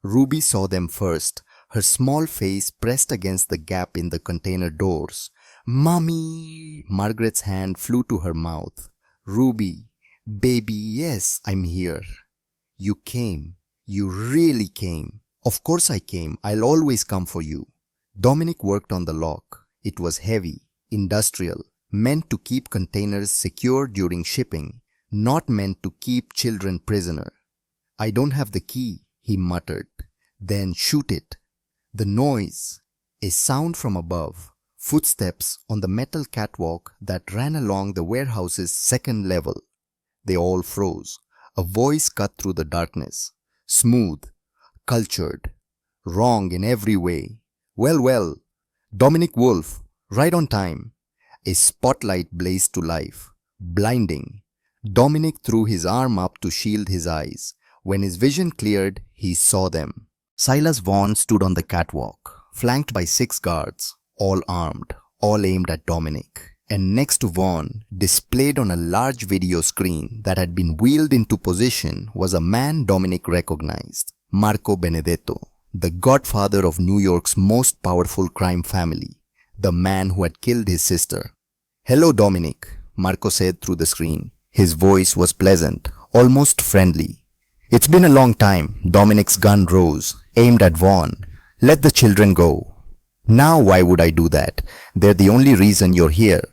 Ruby saw them first, her small face pressed against the gap in the container doors. "Mommy!" Margaret's hand flew to her mouth. "Ruby, baby, yes, I'm here." "You came. You really came." "Of course I came. I'll always come for you." Dominic worked on the lock. It was heavy, industrial, meant to keep containers secure during shipping, not meant to keep children prisoner. "I don't have the key," he muttered. "Then shoot it." The noise, a sound from above, footsteps on the metal catwalk that ran along the warehouse's 2nd level. They all froze. A voice cut through the darkness. Smooth, cultured, wrong in every way. Well, Dominic Wolf, right on time." A spotlight blazed to life, blinding. Dominic threw his arm up to shield his eyes. When his vision cleared, he saw them. Silas Vaughn stood on the catwalk, flanked by 6 guards, all armed, all aimed at Dominic. And next to Vaughn, displayed on a large video screen that had been wheeled into position, was a man Dominic recognized, Marco Benedetto, the godfather of New York's most powerful crime family, the man who had killed his sister. "Hello, Dominic," Marco said through the screen. His voice was pleasant, almost friendly. It's been a long time. Dominic's gun rose, aimed at Vaughn. Let the children go. Now why would I do that? They're the only reason you're here.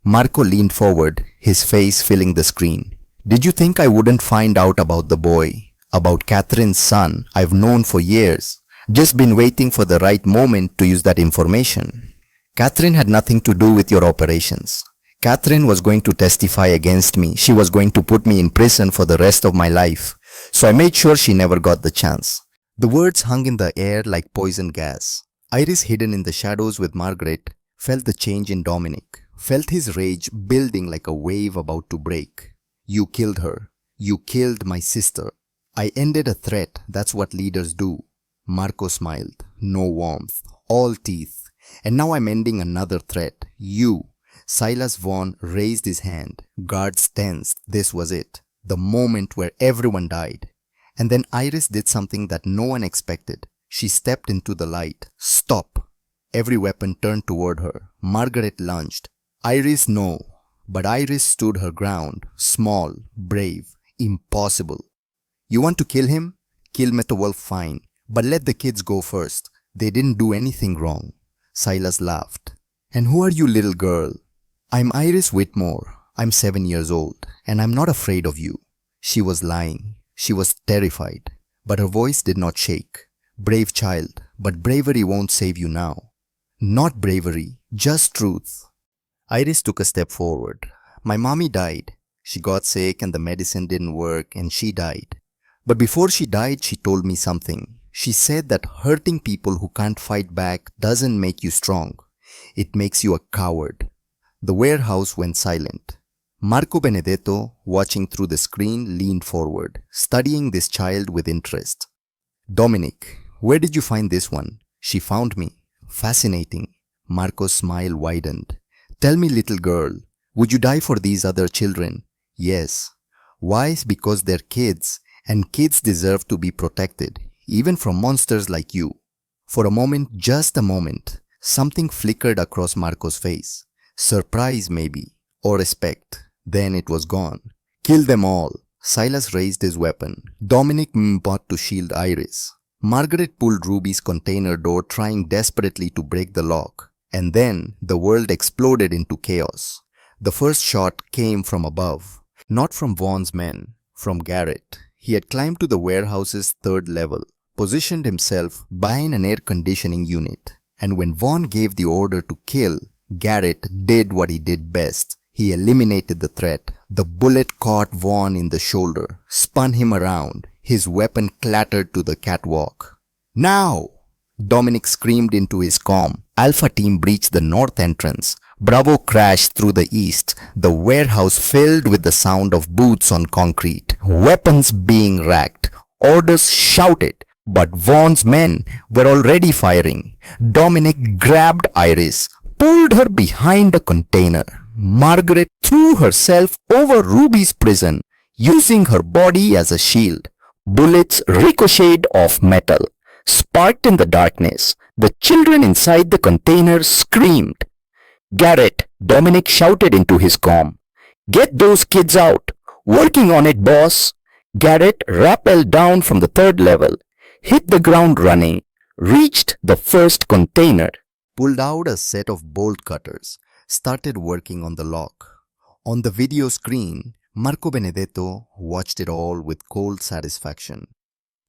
Marco leaned forward, his face filling the screen. Did you think I wouldn't find out about the boy? About Catherine's son I've known for years. Just been waiting for the right moment to use that information. Catherine had nothing to do with your operations. Catherine was going to testify against me. She was going to put me in prison for the rest of my life. So I made sure she never got the chance. The words hung in the air like poison gas. Iris, hidden in the shadows with Margaret, felt the change in Dominic, felt his rage building like a wave about to break. You killed her. You killed my sister. I ended a threat. That's what leaders do. Marco smiled. No warmth. All teeth. And now I'm ending another threat. You. Silas Vaughn raised his hand. Guards tensed. This was it. The moment where everyone died. And then Iris did something that no one expected. She stepped into the light. Stop. Every weapon turned toward her. Margaret lunged. Iris, no. But Iris stood her ground. Small, brave, impossible. You want to kill him? Kill Metawolf, fine. But let the kids go first. They didn't do anything wrong. Silas laughed. And who are you, little girl? I'm Iris Whitmore. I'm 7 years old. And I'm not afraid of you. She was lying. She was terrified. But her voice did not shake. Brave child. But bravery won't save you now. Not bravery. Just truth. Iris took a step forward. My mommy died. She got sick and the medicine didn't work and she died. But before she died, she told me something. She said that hurting people who can't fight back doesn't make you strong. It makes you a coward. The warehouse went silent. Marco Benedetto, watching through the screen, leaned forward, studying this child with interest. Dominic, where did you find this one? She found me. Fascinating. Marco's smile widened. Tell me, little girl, would you die for these other children? Yes. Why? Because they're kids, and kids deserve to be protected, even from monsters like you. For a moment, just a moment, something flickered across Marco's face. Surprise maybe, or respect. Then it was gone. Kill them all. Silas raised his weapon. Dominic bought to shield Iris. Margaret pulled Ruby's container door, trying desperately to break the lock. And then the world exploded into chaos. The first shot came from above. Not from Vaughn's men, from Garrett. He had climbed to the warehouse's third level, positioned himself behind an air conditioning unit. And when Vaughn gave the order to kill, Garrett did what he did best. He eliminated the threat. The bullet caught Vaughn in the shoulder, spun him around. His weapon clattered to the catwalk. Now! Dominic screamed into his comm. Alpha team breached the north entrance. Bravo crashed through the east. The warehouse filled with the sound of boots on concrete. Weapons being racked. Orders shouted. But Vaughn's men were already firing. Dominic grabbed Iris, pulled her behind a container. Margaret threw herself over Ruby's prison, using her body as a shield. Bullets ricocheted off metal, sparked in the darkness. The children inside the container screamed. Garrett, Dominic shouted into his comm. Get those kids out. Working on it, boss. Garrett rappelled down from the third level, hit the ground running, reached the first container, pulled out a set of bolt cutters, started working on the lock. On the video screen, Marco Benedetto watched it all with cold satisfaction.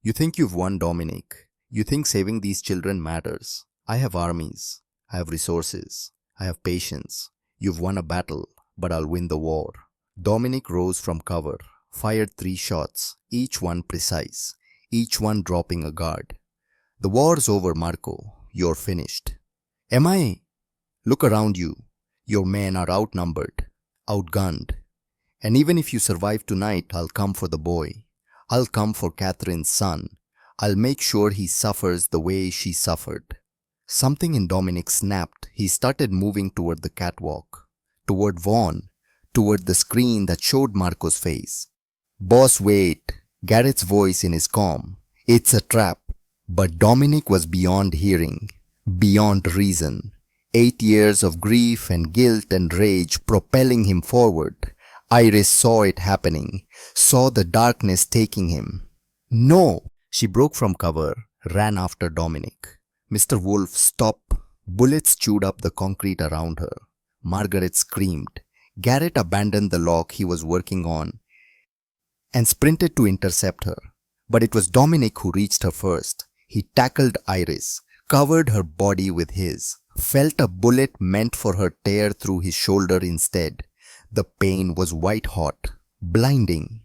You think you've won, Dominic. You think saving these children matters. I have armies. I have resources. I have patience. You've won a battle, but I'll win the war. Dominic rose from cover, fired 3 shots, each one precise, each one dropping a guard. The war's over, Marco. You're finished. Am I? Look around you. Your men are outnumbered, outgunned. And even if you survive tonight, I'll come for the boy. I'll come for Catherine's son. I'll make sure he suffers the way she suffered. Something in Dominic snapped. He started moving toward the catwalk, toward Vaughn, toward the screen that showed Marco's face. Boss, wait. Garrett's voice in his comm. It's a trap. But Dominic was beyond hearing, beyond reason. 8 years of grief and guilt and rage propelling him forward. Iris saw it happening, saw the darkness taking him. No! She broke from cover, ran after Dominic. Mr. Wolf, stop! Bullets chewed up the concrete around her. Margaret screamed. Garrett abandoned the lock he was working on and sprinted to intercept her. But it was Dominic who reached her first. He tackled Iris, covered her body with his, felt a bullet meant for her tear through his shoulder instead. The pain was white hot, blinding.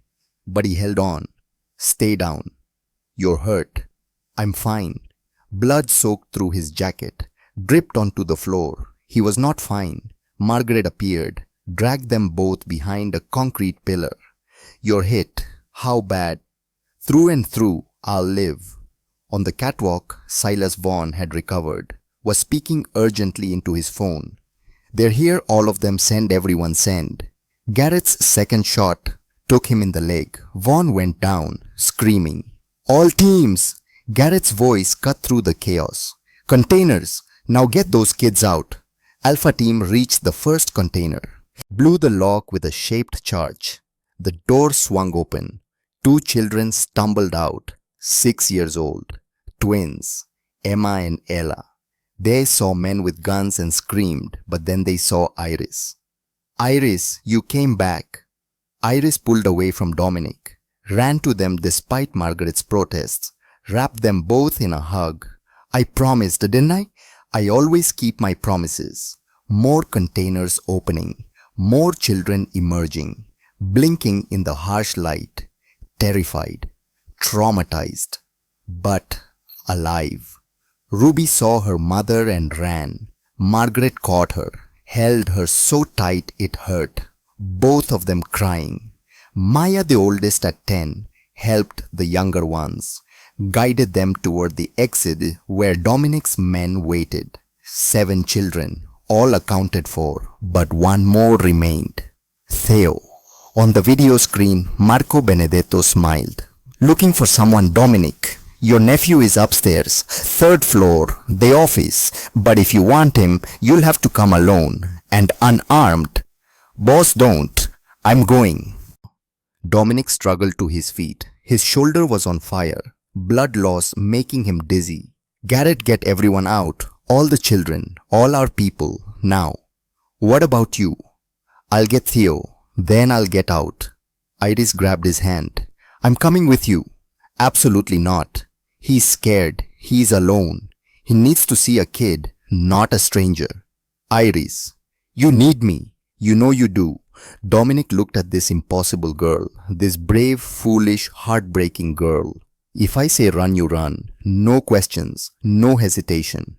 But he held on. Stay down. You're hurt. I'm fine. Blood soaked through his jacket, dripped onto the floor. He was not fine. Margaret appeared, dragged them both behind a concrete pillar. You're hit. How bad? Through and through, I'll live. On the catwalk, Silas Vaughn had recovered, was speaking urgently into his phone. They're here, all of them, send everyone, send. Garrett's second shot took him in the leg. Vaughn went down, screaming. All teams! Garrett's voice cut through the chaos. Containers! Now get those kids out. Alpha team reached the first container. Blew the lock with a shaped charge. The door swung open. 2 children stumbled out, 6 years old. Twins, Emma and Ella. They saw men with guns and screamed, but then they saw Iris. Iris, you came back. Iris pulled away from Dominic, ran to them despite Margaret's protests, wrapped them both in a hug. I promised, didn't I? I always keep my promises. More containers opening, more children emerging, blinking in the harsh light, terrified, traumatized, but alive. Ruby saw her mother and ran. Margaret caught her, held her so tight it hurt, both of them crying. Maya, the oldest at 10, helped the younger ones, guided them toward the exit where Dominic's men waited. 7 children, all accounted for, but one more remained. Theo. On the video screen, Marco Benedetto smiled. Looking for someone, Dominic. Your nephew is upstairs, 3rd floor, the office. But if you want him, you'll have to come alone and unarmed. Boss, don't. I'm going. Dominic struggled to his feet. His shoulder was on fire, blood loss making him dizzy. Garrett, get everyone out. All the children, all our people, now. What about you? I'll get Theo. Then I'll get out. Iris grabbed his hand. I'm coming with you. Absolutely not. He's scared. He's alone. He needs to see a kid, not a stranger. Iris, you need me. You know you do. Dominic looked at this impossible girl, this brave, foolish, heartbreaking girl. If I say run, you run. No questions, no hesitation.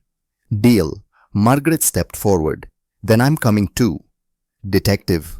Deal. Margaret stepped forward. Then I'm coming too. Detective.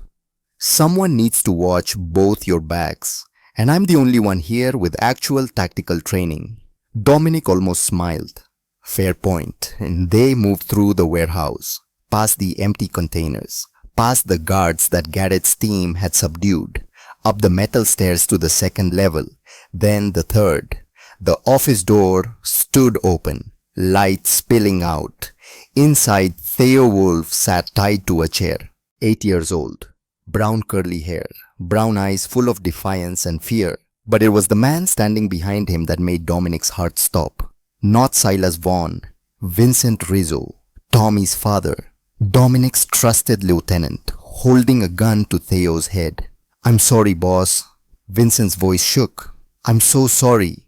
Someone needs to watch both your backs, and I'm the only one here with actual tactical training. Dominic almost smiled. Fair point. And they moved through the warehouse, past the empty containers, past the guards that Garrett's team had subdued, up the metal stairs to the 2nd level, then the 3rd. The office door stood open, light spilling out. Inside, Theo Wolf sat tied to a chair, 8 years old. Brown curly hair, brown eyes full of defiance and fear. But it was the man standing behind him that made Dominic's heart stop. Not Silas Vaughn, Vincent Rizzo, Tommy's father, Dominic's trusted lieutenant, holding a gun to Theo's head. I'm sorry, boss. Vincent's voice shook. I'm so sorry.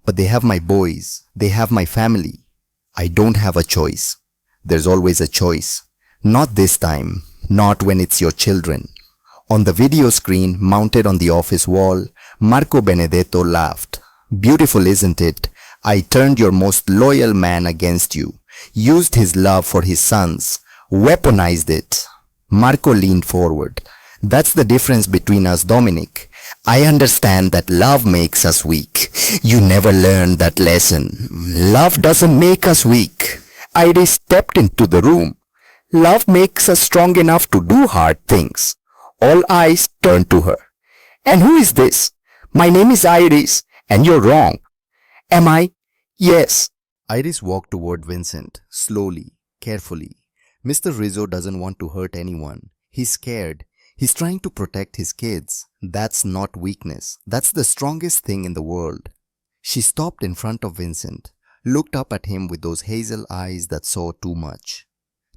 But they have my boys. They have my family. I don't have a choice. There's always a choice. Not this time. Not when it's your children. On the video screen mounted on the office wall, Marco Benedetto laughed. Beautiful, isn't it? I turned your most loyal man against you, used his love for his sons, weaponized it. Marco leaned forward. That's the difference between us, Dominic. I understand that love makes us weak. You never learned that lesson. Love doesn't make us weak. Iris stepped into the room. Love makes us strong enough to do hard things. All eyes turned to her. And who is this? My name is Iris, and you're wrong. Am I? Yes. Iris walked toward Vincent, slowly, carefully. Mr. Rizzo doesn't want to hurt anyone. He's scared. He's trying to protect his kids. That's not weakness. That's the strongest thing in the world. She stopped in front of Vincent, looked up at him with those hazel eyes that saw too much.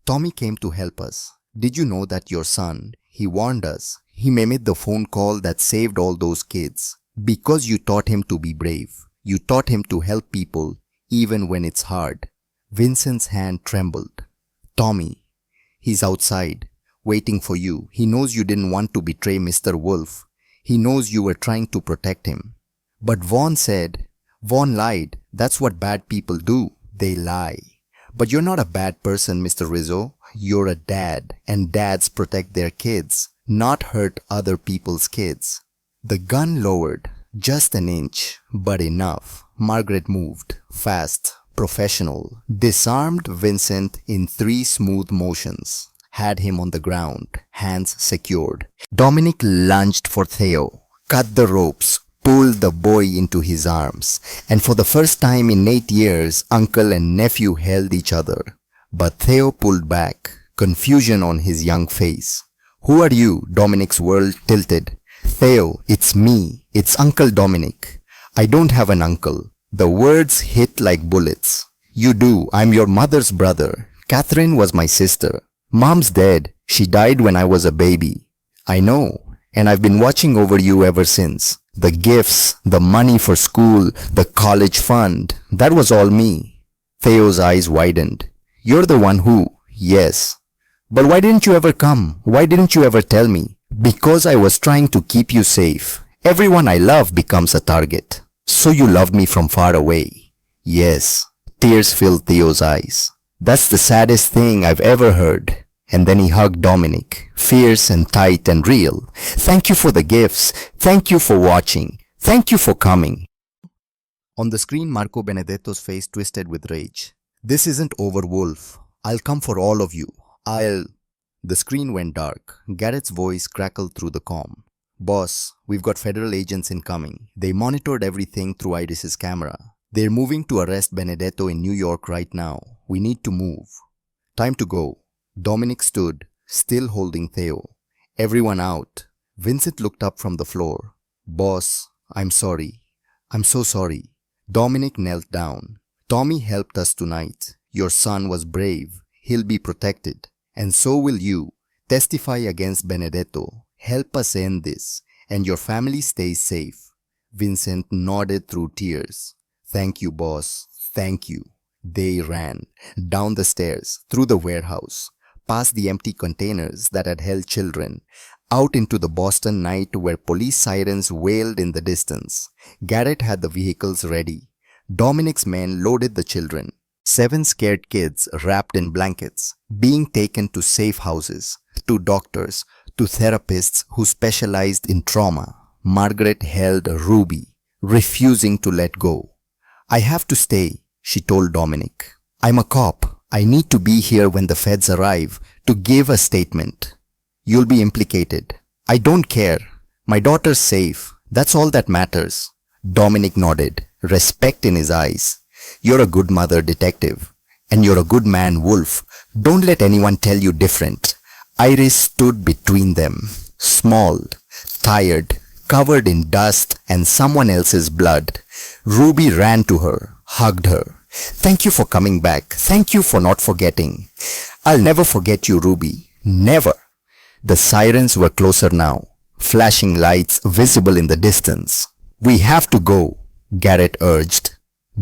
Tommy came to help us. Did you know that your son, he warned us. He made the phone call that saved all those kids. Because you taught him to be brave. You taught him to help people, even when it's hard. Vincent's hand trembled. Tommy, he's outside, waiting for you. He knows you didn't want to betray Mr. Wolf. He knows you were trying to protect him. But Vaughn lied. That's what bad people do. They lie. But you're not a bad person, Mr. Rizzo. You're a dad, and dads protect their kids, not hurt other people's kids. The gun lowered, just an inch, but enough. Margaret moved, fast, professional, disarmed Vincent in 3 smooth motions, had him on the ground, hands secured. Dominic lunged for Theo, cut the ropes, pulled the boy into his arms, and for the first time in 8 years, uncle and nephew held each other. But Theo pulled back, confusion on his young face. Who are you? Dominic's world tilted. Theo, it's me. It's Uncle Dominic. I don't have an uncle. The words hit like bullets. You do. I'm your mother's brother. Catherine was my sister. Mom's dead. She died when I was a baby. I know. And I've been watching over you ever since. The gifts, the money for school, the college fund. That was all me. Theo's eyes widened. You're the one who, yes. But why didn't you ever come? Why didn't you ever tell me? Because I was trying to keep you safe. Everyone I love becomes a target. So you loved me from far away. Yes. Tears filled Theo's eyes. That's the saddest thing I've ever heard. And then he hugged Dominic, fierce and tight and real. Thank you for the gifts. Thank you for watching. Thank you for coming. On the screen, Marco Benedetto's face twisted with rage. This isn't over, Wolf. I'll come for all of you. The screen went dark. Garrett's voice crackled through the comm. Boss, we've got federal agents incoming. They monitored everything through Iris's camera. They're moving to arrest Benedetto in New York right now. We need to move. Time to go. Dominic stood, still holding Theo. Everyone out. Vincent looked up from the floor. Boss, I'm sorry. I'm so sorry. Dominic knelt down. Tommy helped us tonight. Your son was brave. He'll be protected. And so will you. Testify against Benedetto. Help us end this. And your family stays safe. Vincent nodded through tears. Thank you, boss. Thank you. They ran. Down the stairs, through the warehouse, past the empty containers that had held children, out into the Boston night where police sirens wailed in the distance. Garrett had the vehicles ready. Dominic's men loaded the children. 7 scared kids wrapped in blankets, being taken to safe houses, to doctors, to therapists who specialized in trauma. Margaret held Ruby, refusing to let go. I have to stay, she told Dominic. I'm a cop. I need to be here when the feds arrive to give a statement. You'll be implicated. I don't care. My daughter's safe. That's all that matters. Dominic nodded, respect in his eyes. You're a good mother, detective. And you're a good man, Wolf. Don't let anyone tell you different. Iris stood between them, small, tired, covered in dust and someone else's blood. Ruby ran to her, hugged her. Thank you for coming back. Thank you for not forgetting. I'll never forget you, Ruby. Never. The sirens were closer now, flashing lights visible in the distance. We have to go, Garrett urged.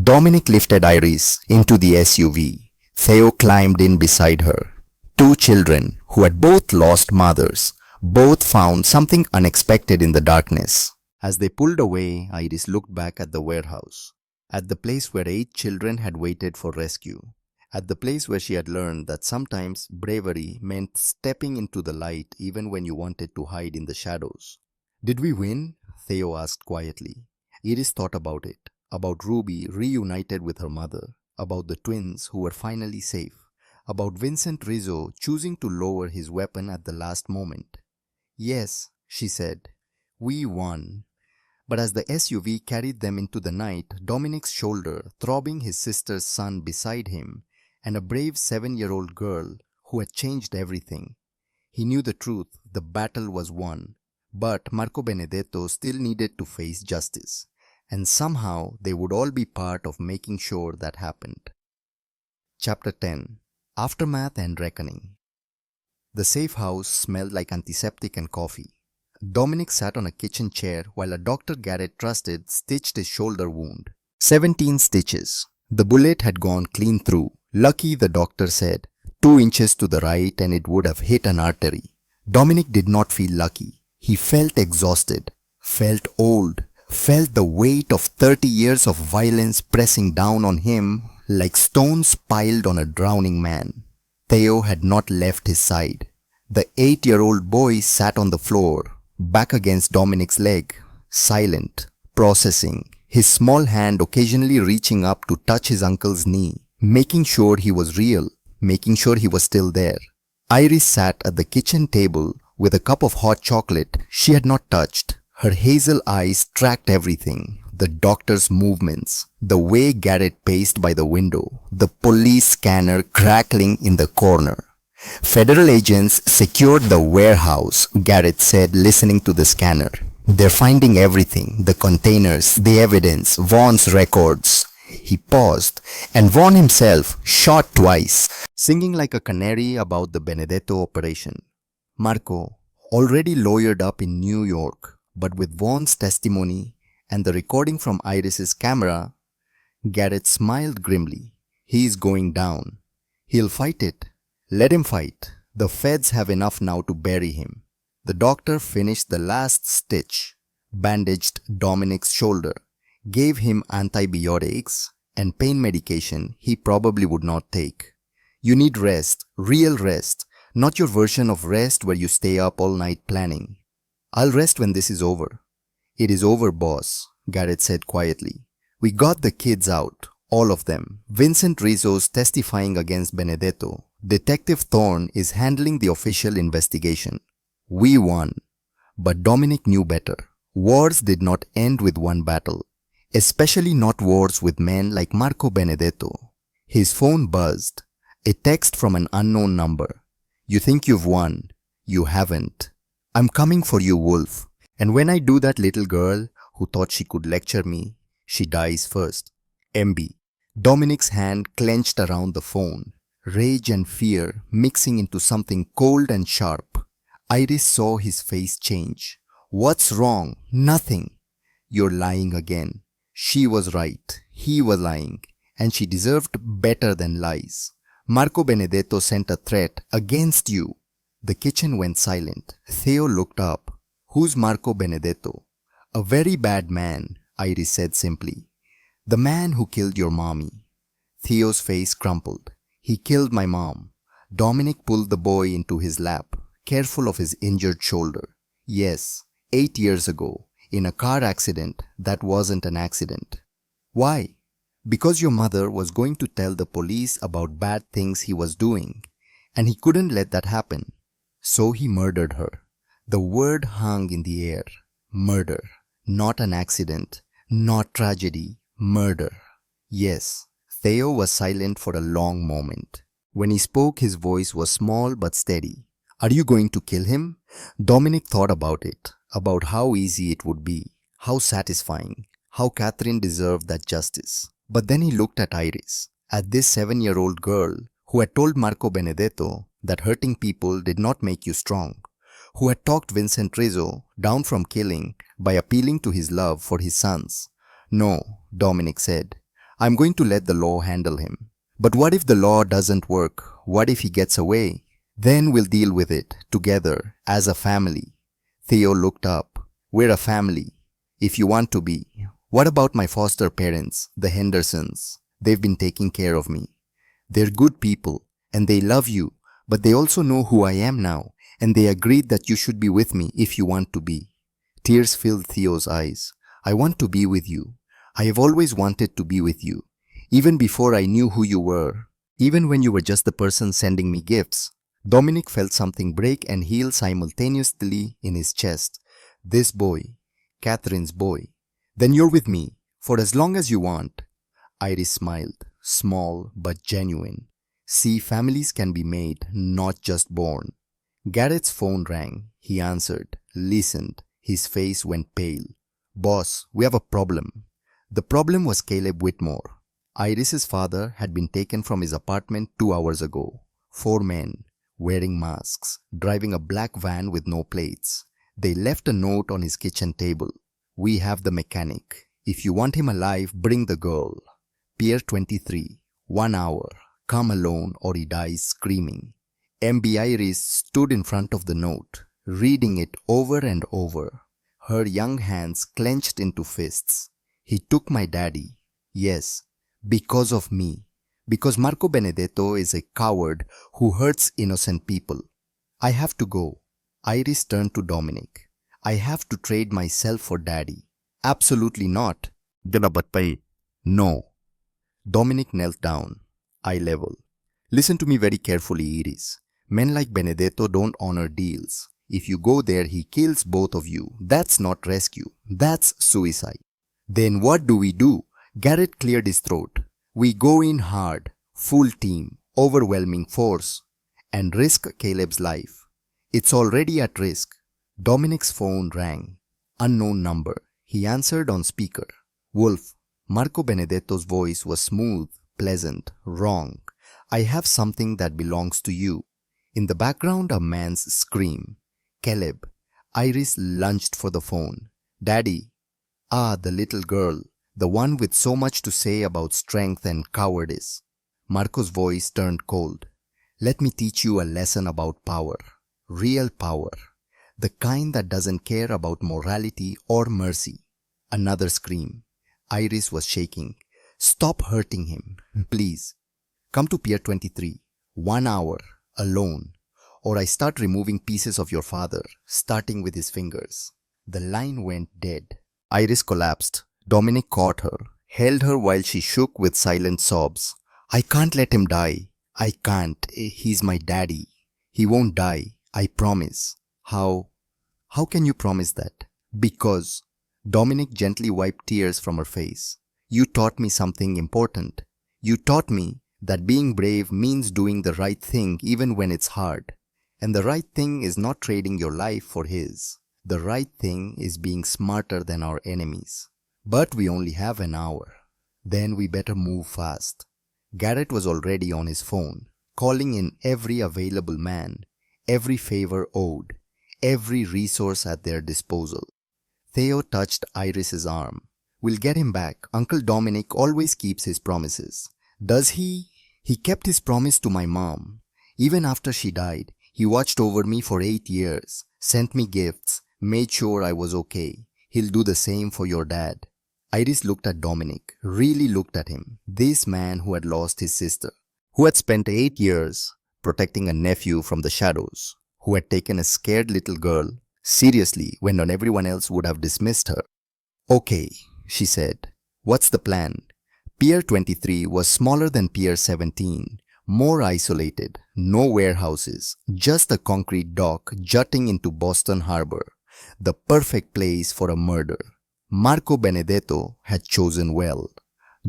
Dominic lifted Iris into the SUV. Theo climbed in beside her. 2 children who had both lost mothers, both found something unexpected in the darkness. As they pulled away, Iris looked back at the warehouse, at the place where 8 children had waited for rescue, at the place where she had learned that sometimes bravery meant stepping into the light even when you wanted to hide in the shadows. Did we win? Theo asked quietly. Iris thought about it, about Ruby reunited with her mother, about the twins who were finally safe, about Vincent Rizzo choosing to lower his weapon at the last moment. Yes, she said, we won. But as the SUV carried them into the night, Dominic's shoulder throbbing, his sister's son beside him, and a brave 7-year-old girl who had changed everything. He knew the truth, the battle was won, but Marco Benedetto still needed to face justice, and somehow they would all be part of making sure that happened. Chapter 10. Aftermath and Reckoning. The safe house smelled like antiseptic and coffee. Dominic sat on a kitchen chair while a doctor Garrett trusted stitched his shoulder wound. 17 stitches. The bullet had gone clean through. Lucky, the doctor said. 2 inches to the right and it would have hit an artery. Dominic did not feel lucky. He felt exhausted, felt old, felt the weight of 30 years of violence pressing down on him like stones piled on a drowning man. Theo had not left his side. The 8-year-old boy sat on the floor, back against Dominic's leg, silent, processing, his small hand occasionally reaching up to touch his uncle's knee, making sure he was real, making sure he was still there. Iris sat at the kitchen table with a cup of hot chocolate she had not touched. Her hazel eyes tracked everything. The doctor's movements, the way Garrett paced by the window, the police scanner crackling in the corner. Federal agents secured the warehouse, Garrett said, listening to the scanner. They're finding everything, the containers, the evidence, Vaughn's records. He paused, and Vaughn himself shot twice, singing like a canary about the Benedetto operation. Marco, already lawyered up in New York, but with Vaughn's testimony and the recording from Iris's camera, Garrett smiled grimly. He's going down. He'll fight it. Let him fight. The feds have enough now to bury him. The doctor finished the last stitch, bandaged Dominic's shoulder, gave him antibiotics and pain medication he probably would not take. You need rest, real rest, not your version of rest where you stay up all night planning. I'll rest when this is over. It is over, boss, Garrett said quietly. We got the kids out, all of them. Vincent Rizzo's testifying against Benedetto. Detective Thorne is handling the official investigation. We won. But Dominic knew better. Wars did not end with one battle, especially not wars with men like Marco Benedetto. His phone buzzed. A text from an unknown number. You think you've won. You haven't. I'm coming for you, Wolf. And when I do, that little girl who thought she could lecture me, she dies first. MB. Dominic's hand clenched around the phone. Rage and fear mixing into something cold and sharp. Iris saw his face change. What's wrong? Nothing. You're lying again. She was right. He was lying. And she deserved better than lies. Marco Benedetto sent a threat against you. The kitchen went silent. Theo looked up. Who's Marco Benedetto? A very bad man, Iris said simply. The man who killed your mommy. Theo's face crumpled. He killed my mom. Dominic pulled the boy into his lap, careful of his injured shoulder. Yes, 8 years ago, in a car accident that wasn't an accident. Why? Because your mother was going to tell the police about bad things he was doing, and he couldn't let that happen. So he murdered her. The word hung in the air. Murder. Not an accident. Not tragedy. Murder. Yes. Theo was silent for a long moment. When he spoke, his voice was small but steady. Are you going to kill him? Dominic thought about it, about how easy it would be, how satisfying, how Catherine deserved that justice. But then he looked at Iris, at this 7-year-old girl who had told Marco Benedetto that hurting people did not make you strong, who had talked Vincent Rizzo down from killing by appealing to his love for his sons. No, Dominic said. I'm going to let the law handle him. But what if the law doesn't work? What if he gets away? Then we'll deal with it, together, as a family. Theo looked up. We're a family, if you want to be. What about my foster parents, the Hendersons? They've been taking care of me. They're good people, and they love you, but they also know who I am now, and they agreed that you should be with me if you want to be. Tears filled Theo's eyes. I want to be with you. I have always wanted to be with you, even before I knew who you were, even when you were just the person sending me gifts. Dominic felt something break and heal simultaneously in his chest. This boy, Catherine's boy. Then you're with me, for as long as you want. Iris smiled, small but genuine. See, families can be made, not just born. Garrett's phone rang. He answered, listened. His face went pale. Boss, we have a problem. The problem was Caleb Whitmore. Iris's father had been taken from his apartment 2 hours ago. 4 men, wearing masks, driving a black van with no plates. They left a note on his kitchen table. We have the mechanic. If you want him alive, bring the girl. Pier 23, 1 hour. Come alone or he dies screaming. MB Iris stood in front of the note, reading it over and over. Her young hands clenched into fists. He took my daddy. Yes, because of me. Because Marco Benedetto is a coward who hurts innocent people. I have to go. Iris turned to Dominic. I have to trade myself for daddy. Absolutely not. No. Dominic knelt down. Eye level. Listen to me very carefully, Iris. Men like Benedetto don't honor deals. If you go there, he kills both of you. That's not rescue. That's suicide. Then what do? Garrett cleared his throat. We go in hard, full team, overwhelming force, and risk Caleb's life. It's already at risk. Dominic's phone rang. Unknown number. He answered on speaker. Wolf. Marco Benedetto's voice was smooth, pleasant, wrong. I have something that belongs to you. In the background, a man's scream. Caleb. Iris lunged for the phone. Daddy. Ah, the little girl. The one with so much to say about strength and cowardice. Marco's voice turned cold. Let me teach you a lesson about power. Real power. The kind that doesn't care about morality or mercy. Another scream. Iris was shaking. Stop hurting him, please. Come to Pier 23. 1 hour. Alone. Or I start removing pieces of your father, starting with his fingers. The line went dead. Iris collapsed. Dominic caught her, held her while she shook with silent sobs. I can't let him die. I can't. He's my daddy. He won't die. I promise. How can you promise that? Because. Dominic gently wiped tears from her face. You taught me something important. You taught me that being brave means doing the right thing even when it's hard. And the right thing is not trading your life for his. The right thing is being smarter than our enemies. But we only have an hour. Then we better move fast. Garrett was already on his phone, calling in every available man, every favor owed, every resource at their disposal. Theo touched Iris's arm. We'll get him back. Uncle Dominic always keeps his promises. Does he? He kept his promise to my mom. Even after she died, he watched over me for 8 years, sent me gifts, made sure I was okay. He'll do the same for your dad. Iris looked at Dominic, really looked at him. This man who had lost his sister, who had spent 8 years protecting a nephew from the shadows, who had taken a scared little girl seriously when everyone else would have dismissed her. Okay, she said. What's the plan? Pier 23 was smaller than Pier 17, more isolated, no warehouses, just a concrete dock jutting into Boston Harbor, the perfect place for a murder. Marco Benedetto had chosen well.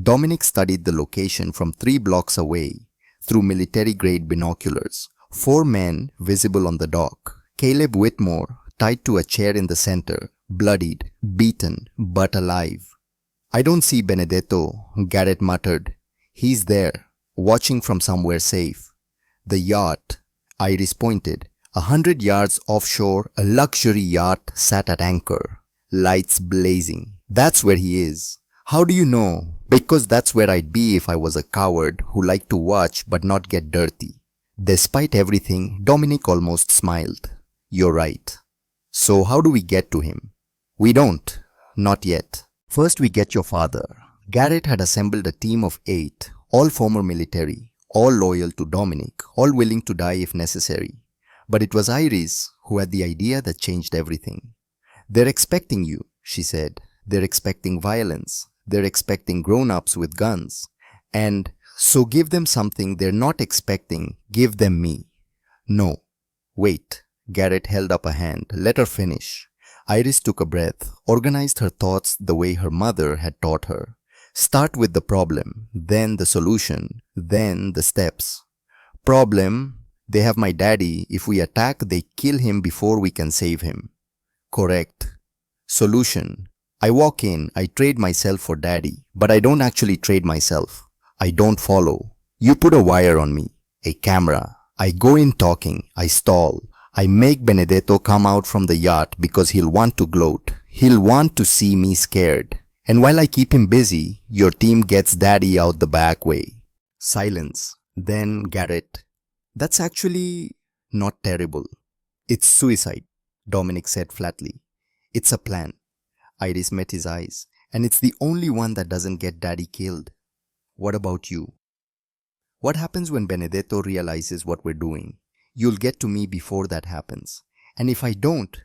Dominic studied the location from 3 blocks away through military-grade binoculars. 4 men visible on the dock. Caleb Whitmore tied to a chair in the center, bloodied, beaten, but alive. I don't see Benedetto, Garrett muttered. He's there, watching from somewhere safe. The yacht, Iris pointed. 100 yards offshore, a luxury yacht sat at anchor, lights blazing. That's where he is. How do you know? Because that's where I'd be if I was a coward who liked to watch but not get dirty. Despite everything, Dominic almost smiled. You're right. So how do we get to him? We don't. Not yet. First we get your father. Garrett had assembled a team of 8, all former military, all loyal to Dominic, all willing to die if necessary. But it was Iris who had the idea that changed everything. They're expecting you, she said. They're expecting violence. They're expecting grown-ups with guns. And so give them something they're not expecting. Give them me. No. Wait. Garrett held up a hand. Let her finish. Iris took a breath, organized her thoughts the way her mother had taught her. Start with the problem, then the solution, then the steps. Problem. They have my daddy. If we attack, they kill him before we can save him. Correct. Solution. I walk in, I trade myself for daddy, but I don't actually trade myself. I don't follow. You put a wire on me, a camera. I go in talking, I stall. I make Benedetto come out from the yacht because he'll want to gloat. He'll want to see me scared. And while I keep him busy, your team gets daddy out the back way. Silence. Then Garrett. That's actually not terrible. It's suicide, Dominic said flatly. It's a plan. Iris met his eyes, and it's the only one that doesn't get daddy killed. What about you? What happens when Benedetto realizes what we're doing? You'll get to me before that happens. And if I don't,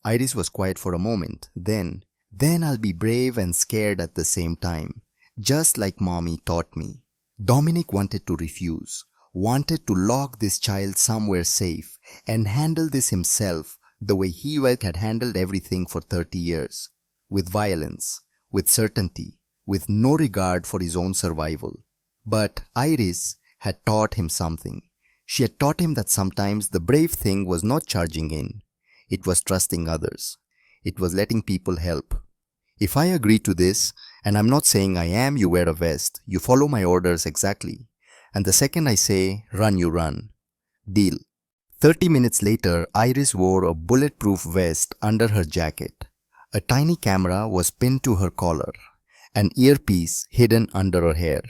Iris was quiet for a moment, then I'll be brave and scared at the same time, just like mommy taught me. Dominic wanted to refuse, wanted to lock this child somewhere safe and handle this himself the way he had handled everything for 30 years. With violence, with certainty, with no regard for his own survival. But Iris had taught him something. She had taught him that sometimes the brave thing was not charging in. It was trusting others. It was letting people help. If I agree to this, and I'm not saying I am, you wear a vest, you follow my orders exactly. And the second I say, run, you run. Deal. 30 minutes later, Iris wore a bulletproof vest under her jacket. A tiny camera was pinned to her collar, an earpiece hidden under her hair,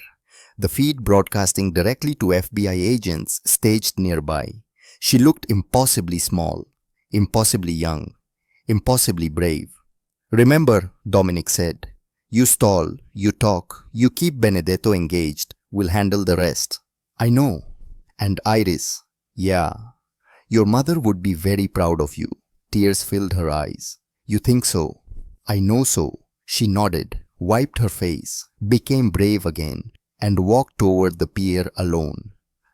the feed broadcasting directly to FBI agents staged nearby. She looked impossibly small, impossibly young, impossibly brave. Remember, Dominic said, you stall, you talk, you keep Benedetto engaged, we'll handle the rest. I know. And Iris, yeah, your mother would be very proud of you. Tears filled her eyes. You think so? I know so. She nodded, wiped her face, became brave again, and walked toward the pier alone.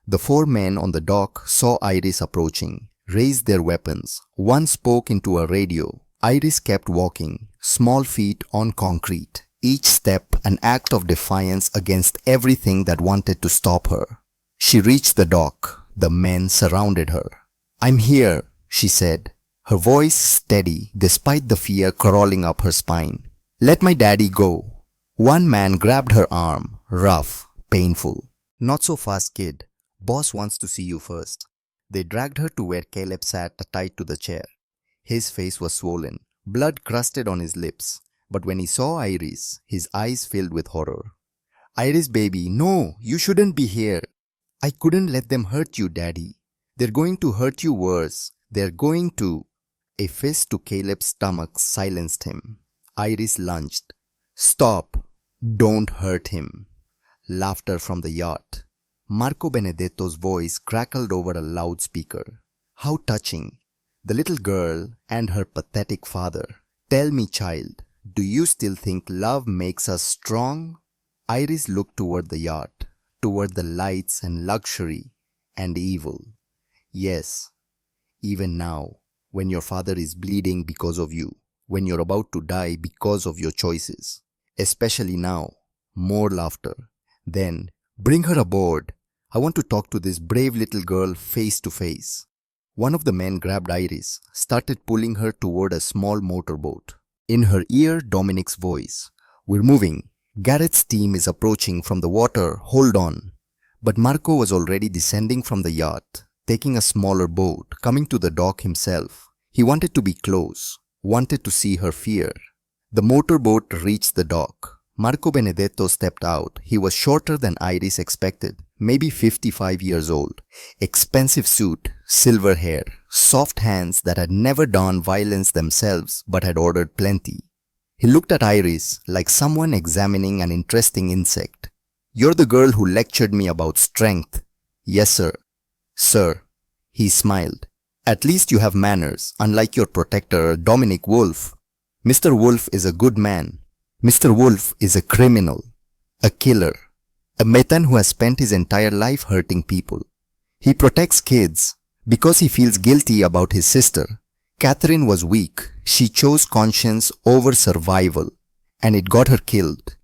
The 4 men on the dock saw Iris approaching, raised their weapons. One spoke into a radio. Iris kept walking, small feet on concrete, each step an act of defiance against everything that wanted to stop her. She reached the dock. The men surrounded her. I'm here, she said, her voice steady despite the fear crawling up her spine. Let my daddy go. One man grabbed her arm, rough, painful. Not so fast, kid. Boss wants to see you first. They dragged her to where Caleb sat tied to the chair. His face was swollen, blood crusted on his lips, but when he saw Iris, his eyes filled with horror. Iris baby, no, you shouldn't be here. I couldn't let them hurt you, daddy. They're going to hurt you worse. They're going to... A fist to Caleb's stomach silenced him. Iris lunged. Stop. Don't hurt him. Laughter from the yacht. Marco Benedetto's voice crackled over a loudspeaker. How touching. The little girl and her pathetic father. Tell me, child, do you still think love makes us strong? Iris looked toward the yacht, toward the lights and luxury and evil. Yes, even now, when your father is bleeding because of you, when you're about to die because of your choices. Especially now, more laughter. Then, bring her aboard. I want to talk to this brave little girl face to face. One of the men grabbed Iris, started pulling her toward a small motorboat. In her ear, Dominic's voice. We're moving. Garrett's team is approaching from the water. Hold on. But Marco was already descending from the yacht, taking a smaller boat, coming to the dock himself. He wanted to be close, wanted to see her fear. The motorboat reached the dock. Marco Benedetto stepped out. He was shorter than Iris expected, maybe 55 years old. Expensive suit, silver hair, soft hands that had never done violence themselves but had ordered plenty. He looked at Iris like someone examining an interesting insect. You're the girl who lectured me about strength. Yes, sir. Sir. He smiled. At least you have manners, unlike your protector, Dominic Wolf. Mr. Wolf is a good man. Mr. Wolf is a criminal, a killer, a Metan who has spent his entire life hurting people. He protects kids because he feels guilty about his sister. Catherine was weak. She chose conscience over survival, and it got her killed.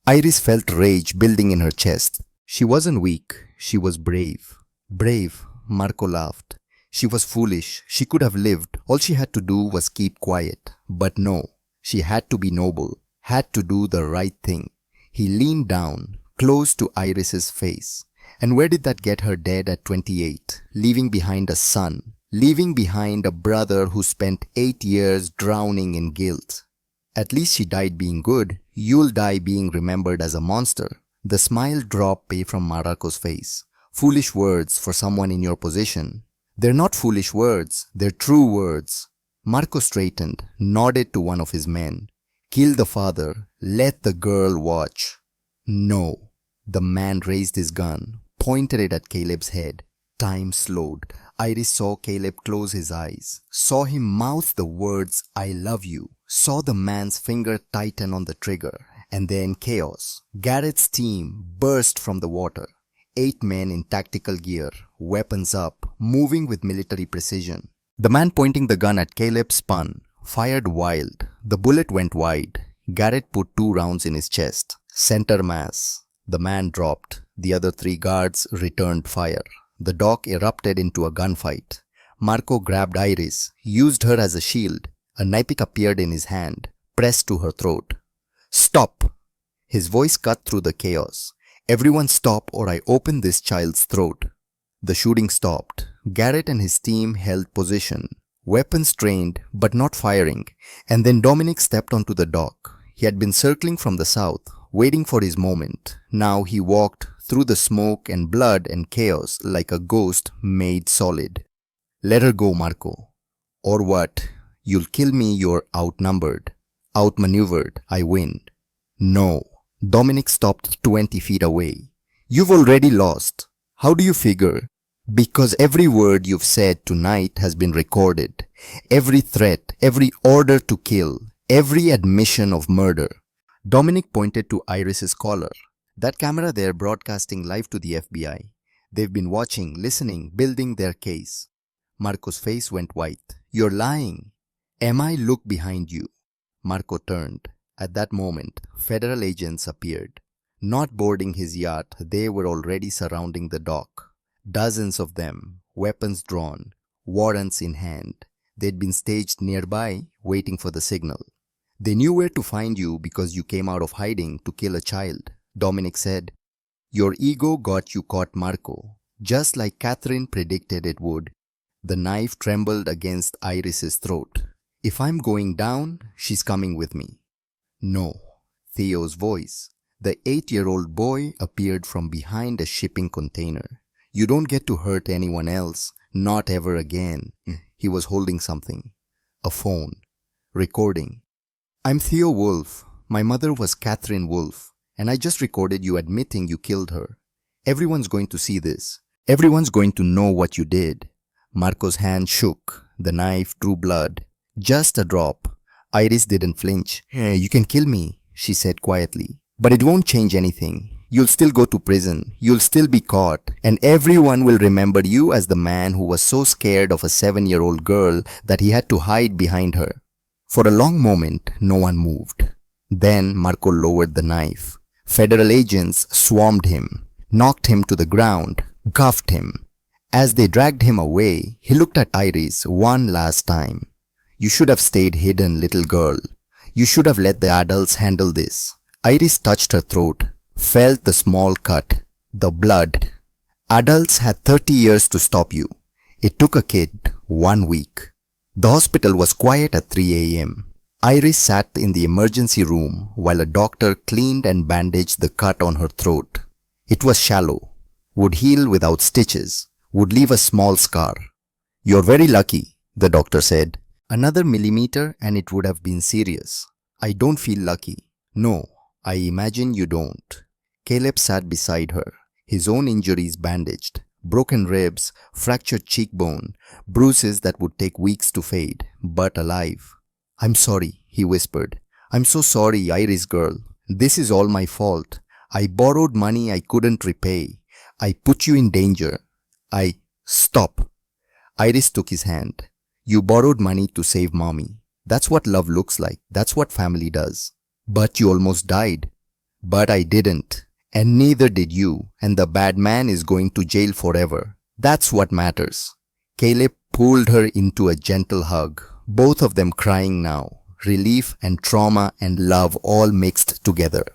Iris felt rage building in her chest. She wasn't weak. She was brave. Brave, Marco laughed. She was foolish. She could have lived. All she had to do was keep quiet. But no, she had to be noble, had to do the right thing. He leaned down, close to Iris's face. And where did that get her dead at 28, leaving behind a son, leaving behind a brother who spent 8 years drowning in guilt? At least she died being good. You'll die being remembered as a monster. The smile dropped from Marco's face. Foolish words for someone in your position. They're not foolish words, they're true words. Marco straightened, nodded to one of his men. Kill the father, let the girl watch. No. The man raised his gun, pointed it at Caleb's head. Time slowed. Iris saw Caleb close his eyes, saw him mouth the words, I love you, saw the man's finger tighten on the trigger, and then chaos. Garrett's team burst from the water. 8 men in tactical gear, weapons up, moving with military precision. The man pointing the gun at Caleb spun, fired wild. The bullet went wide. Garrett put 2 rounds in his chest. Center mass. The man dropped. The other 3 guards returned fire. The dock erupted into a gunfight. Marco grabbed Iris, used her as a shield. A knife appeared in his hand, pressed to her throat. Stop! His voice cut through the chaos. Everyone stop or I open this child's throat. The shooting stopped. Garrett and his team held position. Weapons trained, but not firing. And then Dominic stepped onto the dock. He had been circling from the south, waiting for his moment. Now he walked through the smoke and blood and chaos like a ghost made solid. Let her go, Marco. Or what? You'll kill me, you're outnumbered. Outmaneuvered, I win. No. Dominic stopped 20 feet away. You've already lost. How do you figure? Because every word you've said tonight has been recorded. Every threat, every order to kill, every admission of murder. Dominic pointed to Iris's collar. That camera there broadcasting live to the FBI. They've been watching, listening, building their case. Marco's face went white. You're lying. Am I? Look behind you. Marco turned. At that moment, federal agents appeared. Not boarding his yacht, they were already surrounding the dock. Dozens of them, weapons drawn, warrants in hand. They'd been staged nearby, waiting for the signal. They knew where to find you because you came out of hiding to kill a child. Dominic said, your ego got you caught, Marco, just like Catherine predicted it would. The knife trembled against Iris's throat. If I'm going down, she's coming with me. No. Theo's voice. The 8-year-old boy appeared from behind a shipping container. You don't get to hurt anyone else, not ever again. He was holding something. A phone. Recording. I'm Theo Wolf. My mother was Catherine Wolf. And I just recorded you admitting you killed her. Everyone's going to see this. Everyone's going to know what you did. Marco's hand shook. The knife drew blood. Just a drop. Iris didn't flinch. You can kill me, she said quietly. But it won't change anything. You'll still go to prison. You'll still be caught. And everyone will remember you as the man who was so scared of a 7-year-old girl that he had to hide behind her. For a long moment, no one moved. Then Marco lowered the knife. Federal agents swarmed him, knocked him to the ground, cuffed him. As they dragged him away, he looked at Iris one last time. You should have stayed hidden, little girl. You should have let the adults handle this. Iris touched her throat, felt the small cut, the blood. Adults had 30 years to stop you. It took a kid 1 week. The hospital was quiet at 3 a.m. Iris sat in the emergency room while a doctor cleaned and bandaged the cut on her throat. It was shallow, would heal without stitches, would leave a small scar. You're very lucky, the doctor said. Another millimeter and it would have been serious. I don't feel lucky. No, I imagine you don't. Caleb sat beside her, his own injuries bandaged, broken ribs, fractured cheekbone, bruises that would take weeks to fade, but alive. I'm sorry, he whispered. I'm so sorry, Iris girl. This is all my fault. I borrowed money I couldn't repay. I put you in danger. Stop. Iris took his hand. You borrowed money to save mommy. That's what love looks like. That's what family does. But you almost died. But I didn't. And neither did you. And the bad man is going to jail forever. That's what matters. Caleb pulled her into a gentle hug, both of them crying now, relief and trauma and love all mixed together.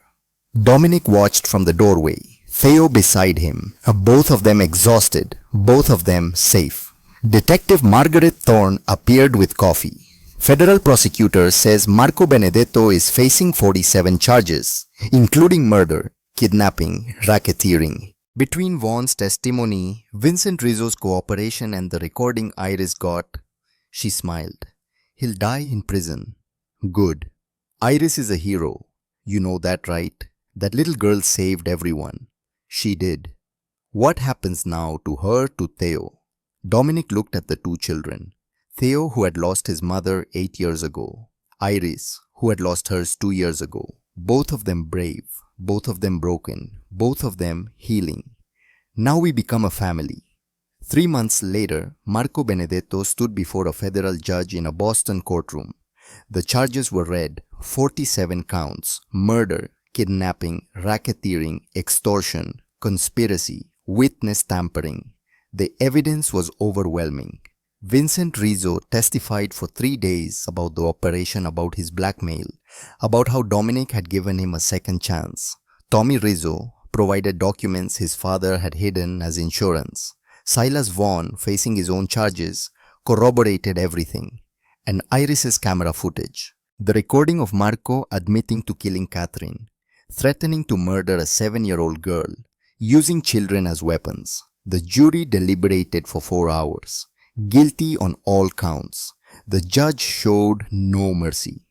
Dominic watched from the doorway, Theo beside him, both of them exhausted, both of them safe. Detective Margaret Thorne appeared with coffee. Federal prosecutor says Marco Benedetto is facing 47 charges, including murder, kidnapping, racketeering. Between Vaughn's testimony, Vincent Rizzo's cooperation and the recording Iris got, she smiled. He'll die in prison. Good. Iris is a hero. You know that, right? That little girl saved everyone. She did. What happens now to her, to Theo? Dominic looked at the two children. Theo, who had lost his mother 8 years ago. Iris, who had lost hers 2 years ago. Both of them brave, both of them broken, both of them healing. Now we become a family. 3 months later, Marco Benedetto stood before a federal judge in a Boston courtroom. The charges were read, 47 counts, murder, kidnapping, racketeering, extortion, conspiracy, witness tampering. The evidence was overwhelming. Vincent Rizzo testified for 3 days about the operation, about his blackmail, about how Dominic had given him a second chance. Tommy Rizzo provided documents his father had hidden as insurance. Silas Vaughn, facing his own charges, corroborated everything. And Iris's camera footage. The recording of Marco admitting to killing Catherine, threatening to murder a 7-year-old girl, using children as weapons. The jury deliberated for 4 hours. Guilty on all counts. The judge showed no mercy.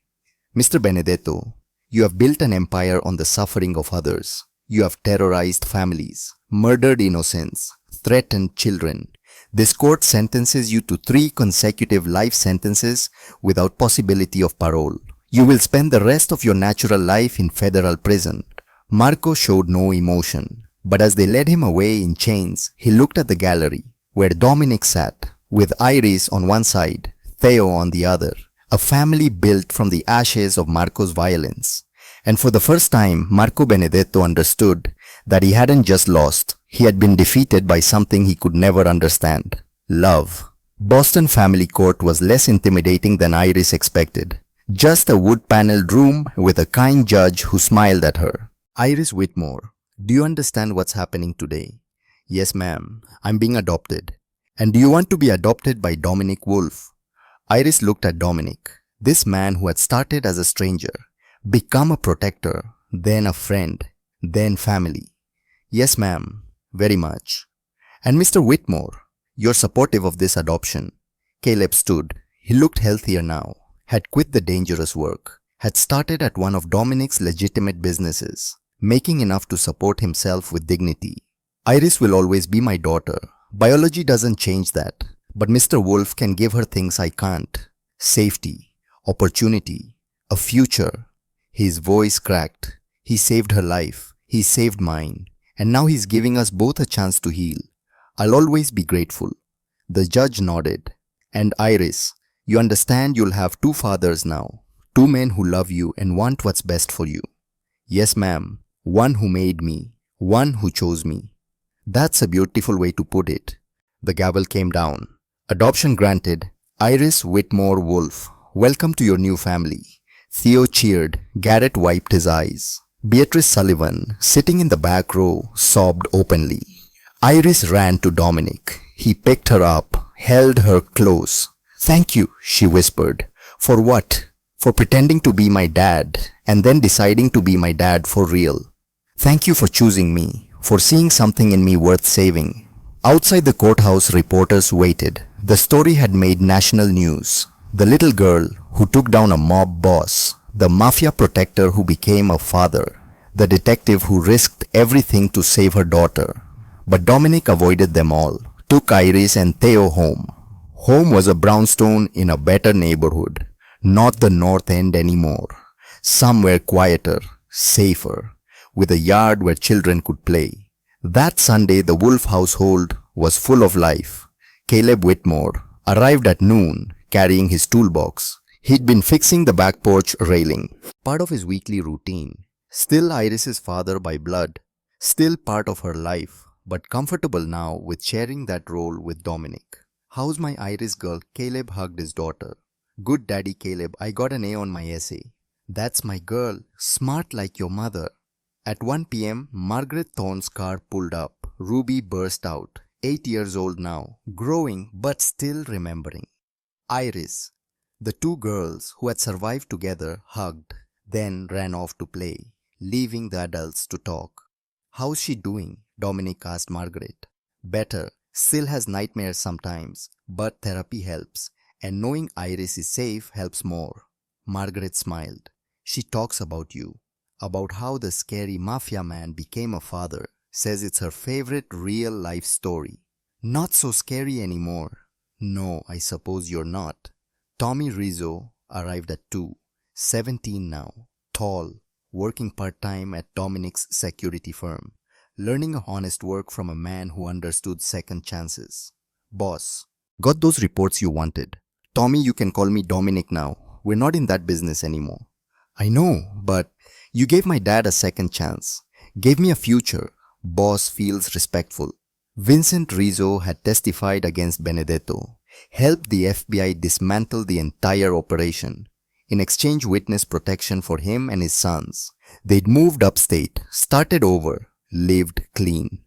Mr. Benedetto, you have built an empire on the suffering of others. You have terrorized families, murdered innocents, threatened children. This court sentences you to 3 consecutive life sentences without possibility of parole. You will spend the rest of your natural life in federal prison. Marco showed no emotion, but as they led him away in chains, he looked at the gallery, where Dominic sat, with Iris on one side, Theo on the other, a family built from the ashes of Marco's violence. And for the first time, Marco Benedetto understood that he hadn't just lost, he had been defeated by something he could never understand. Love. Boston Family Court was less intimidating than Iris expected. Just a wood-paneled room with a kind judge who smiled at her. Iris Whitmore, do you understand what's happening today? Yes, ma'am. I'm being adopted. And do you want to be adopted by Dominic Wolfe? Iris looked at Dominic, this man who had started as a stranger, become a protector, then a friend, then family. Yes, ma'am. Very much. And Mr. Whitmore, you're supportive of this adoption. Caleb stood. He looked healthier now, had quit the dangerous work, had started at one of Dominic's legitimate businesses, making enough to support himself with dignity. Iris will always be my daughter. Biology doesn't change that, but Mr. Wolfe can give her things I can't. Safety, opportunity, a future. His voice cracked. He saved her life. He saved mine. And now he's giving us both a chance to heal. I'll always be grateful. The judge nodded. And Iris, you understand you'll have 2 fathers now. 2 men who love you and want what's best for you. Yes, ma'am. One who made me. One who chose me. That's a beautiful way to put it. The gavel came down. Adoption granted. Iris Whitmore Wolfe, welcome to your new family. Theo cheered. Garrett wiped his eyes. Beatrice Sullivan, sitting in the back row, sobbed openly. Iris ran to Dominic. He picked her up, held her close. Thank you, she whispered. For what? For pretending to be my dad, and then deciding to be my dad for real. Thank you for choosing me, for seeing something in me worth saving. Outside the courthouse, reporters waited. The story had made national news. The little girl who took down a mob boss. The Mafia protector who became a father. The detective who risked everything to save her daughter. But Dominic avoided them all, took Iris and Theo home. Home was a brownstone in a better neighborhood, not the North End anymore. Somewhere quieter, safer, with a yard where children could play. That Sunday the Wolfe household was full of life. Caleb Whitmore arrived at noon carrying his toolbox. He'd been fixing the back porch railing, part of his weekly routine. Still Iris's father by blood, still part of her life, but comfortable now with sharing that role with Dominic. How's my Irish girl? Caleb hugged his daughter. Good daddy Caleb, I got an A on my essay. That's my girl, smart like your mother. At 1 p.m., Margaret Thorne's car pulled up. Ruby burst out, 8 years old now, growing but still remembering. Iris. The two girls who had survived together hugged, then ran off to play, leaving the adults to talk. How's she doing? Dominic asked Margaret. Better. Still has nightmares sometimes, but therapy helps, and knowing Iris is safe helps more. Margaret smiled. She talks about you, about how the scary mafia man became a father, says it's her favorite real-life story. Not so scary anymore. No, I suppose you're not. Tommy Rizzo arrived at 2, 17 now, tall, working part-time at Dominic's security firm, learning honest work from a man who understood second chances. Boss, got those reports you wanted. Tommy, you can call me Dominic now. We're not in that business anymore. I know, but you gave my dad a second chance. Gave me a future. Boss feels respectful. Vincent Rizzo had testified against Benedetto, helped the FBI dismantle the entire operation. In exchange witness protection for him and his sons, they'd moved upstate, started over, lived clean.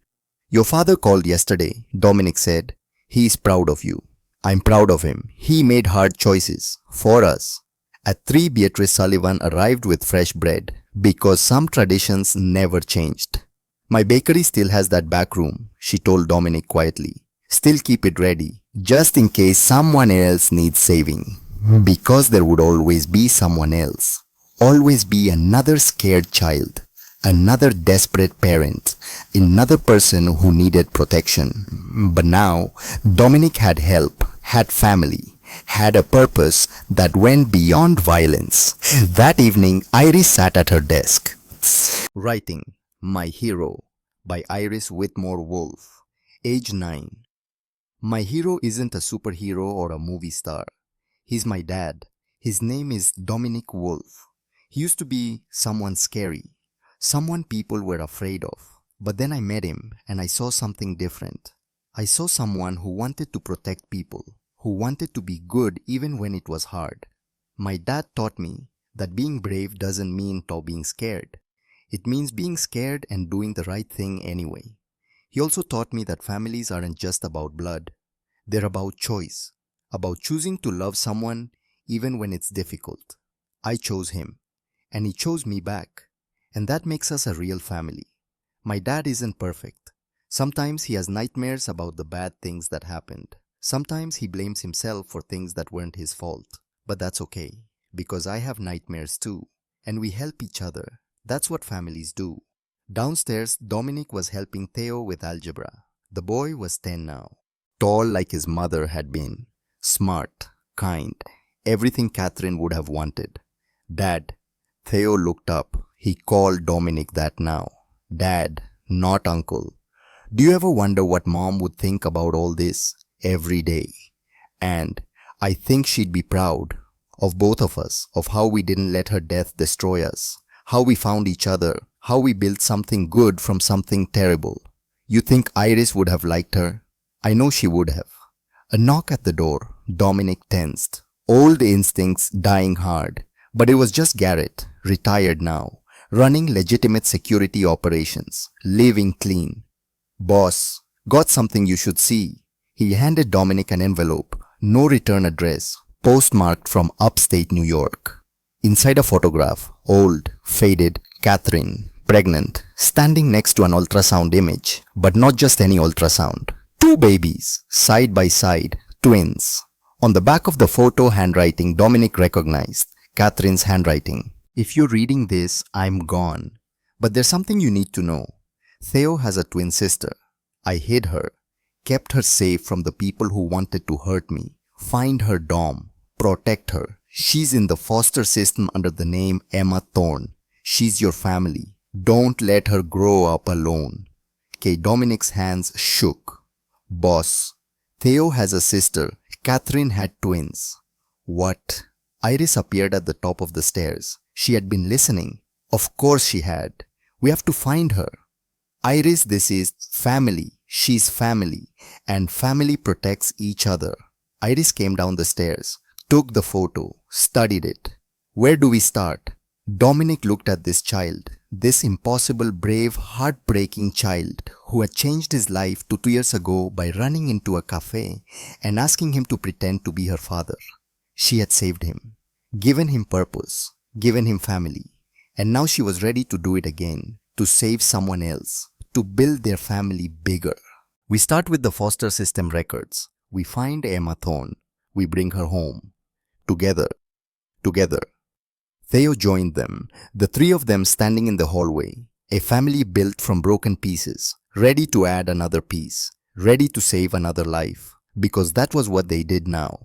Your father called yesterday, Dominic said. He's proud of you. I'm proud of him. He made hard choices. For us. At 3, Beatrice Sullivan arrived with fresh bread, because some traditions never changed. My bakery still has that back room, she told Dominic quietly. Still keep it ready, just in case someone else needs saving. Because there would always be someone else. Always be another scared child. Another desperate parent, another person who needed protection. But now, Dominic had help, had family, had a purpose that went beyond violence. That evening, Iris sat at her desk. Writing My Hero by Iris Whitmore Wolfe, age 9. My hero isn't a superhero or a movie star. He's my dad. His name is Dominic Wolfe. He used to be someone scary. Someone people were afraid of. But then I met him and I saw something different. I saw someone who wanted to protect people, who wanted to be good even when it was hard. My dad taught me that being brave doesn't mean being scared. It means being scared and doing the right thing anyway. He also taught me that families aren't just about blood. They're about choice, about choosing to love someone even when it's difficult. I chose him, and he chose me back. And that makes us a real family. My dad isn't perfect. Sometimes he has nightmares about the bad things that happened. Sometimes he blames himself for things that weren't his fault. But that's okay, because I have nightmares too. And we help each other. That's what families do. Downstairs, Dominic was helping Theo with algebra. The boy was 10 now. Tall like his mother had been. Smart, kind, everything Catherine would have wanted. Dad. Theo looked up. He called Dominic that now. Dad, not uncle. Do you ever wonder what mom would think about all this? Every day. And I think she'd be proud of both of us, of how we didn't let her death destroy us, how we found each other, how we built something good from something terrible. You think Iris would have liked her? I know she would have. A knock at the door. Dominic tensed. Old instincts dying hard. But it was just Garrett, retired now, running legitimate security operations, living clean. Boss, got something you should see. He handed Dominic an envelope, no return address, postmarked from upstate New York. Inside a photograph, old, faded, Catherine, pregnant, standing next to an ultrasound image, but not just any ultrasound. 2 babies, side by side, twins. On the back of the photo handwriting Dominic recognized, Catherine's handwriting. If you're reading this, I'm gone. But there's something you need to know. Theo has a twin sister. I hid her, kept her safe from the people who wanted to hurt me. Find her Dom, protect her. She's in the foster system under the name Emma Thorne. She's your family. Don't let her grow up alone. Dominic's hands shook. Boss, Theo has a sister. Catherine had twins. What? Iris appeared at the top of the stairs. She had been listening. Of course she had. We have to find her. Iris, this is family. She's family. And family protects each other. Iris came down the stairs, took the photo, studied it. Where do we start? Dominic looked at this child, this impossible, brave, heartbreaking child who had changed his life 2 years ago by running into a cafe and asking him to pretend to be her father. She had saved him, given him purpose, given him family, and now she was ready to do it again, to save someone else, to build their family bigger. We start with the foster system records. We find Emma Thorne. We bring her home. Together. Theo joined them, the three of them standing in the hallway, a family built from broken pieces, ready to add another piece, ready to save another life, because that was what they did now.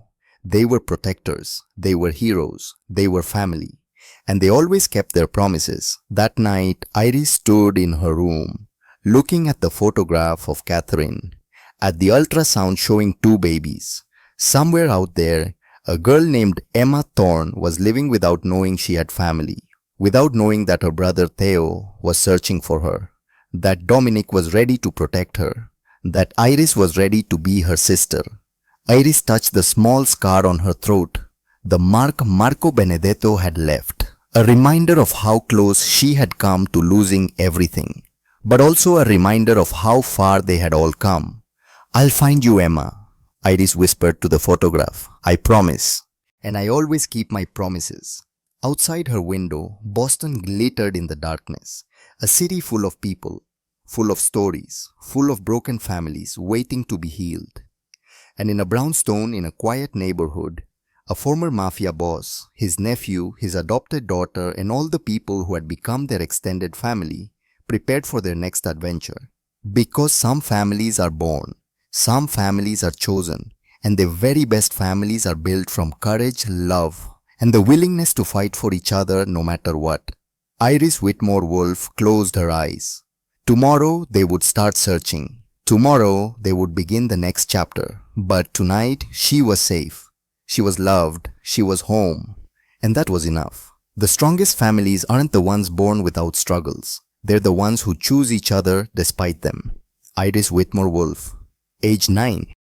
They were protectors, they were heroes, they were family, and they always kept their promises. That night, Iris stood in her room, looking at the photograph of Catherine, at the ultrasound showing two babies. Somewhere out there, a girl named Emma Thorne was living without knowing she had family, without knowing that her brother Theo was searching for her, that Dominic was ready to protect her, that Iris was ready to be her sister. Iris touched the small scar on her throat, the mark Marco Benedetto had left, a reminder of how close she had come to losing everything, but also a reminder of how far they had all come. "I'll find you, Emma," Iris whispered to the photograph. "I promise." And I always keep my promises. Outside her window, Boston glittered in the darkness. A city full of people, full of stories, full of broken families waiting to be healed. And in a brownstone in a quiet neighborhood, a former Mafia boss, his nephew, his adopted daughter, and all the people who had become their extended family prepared for their next adventure. Because some families are born, some families are chosen, and the very best families are built from courage, love, and the willingness to fight for each other no matter what. Iris Whitmore Wolfe closed her eyes. Tomorrow they would start searching. Tomorrow they would begin the next chapter. But tonight she was safe. She was loved. She was home. And that was enough. The strongest families aren't the ones born without struggles. They're the ones who choose each other despite them. Iris Whitmore Wolfe, age 9.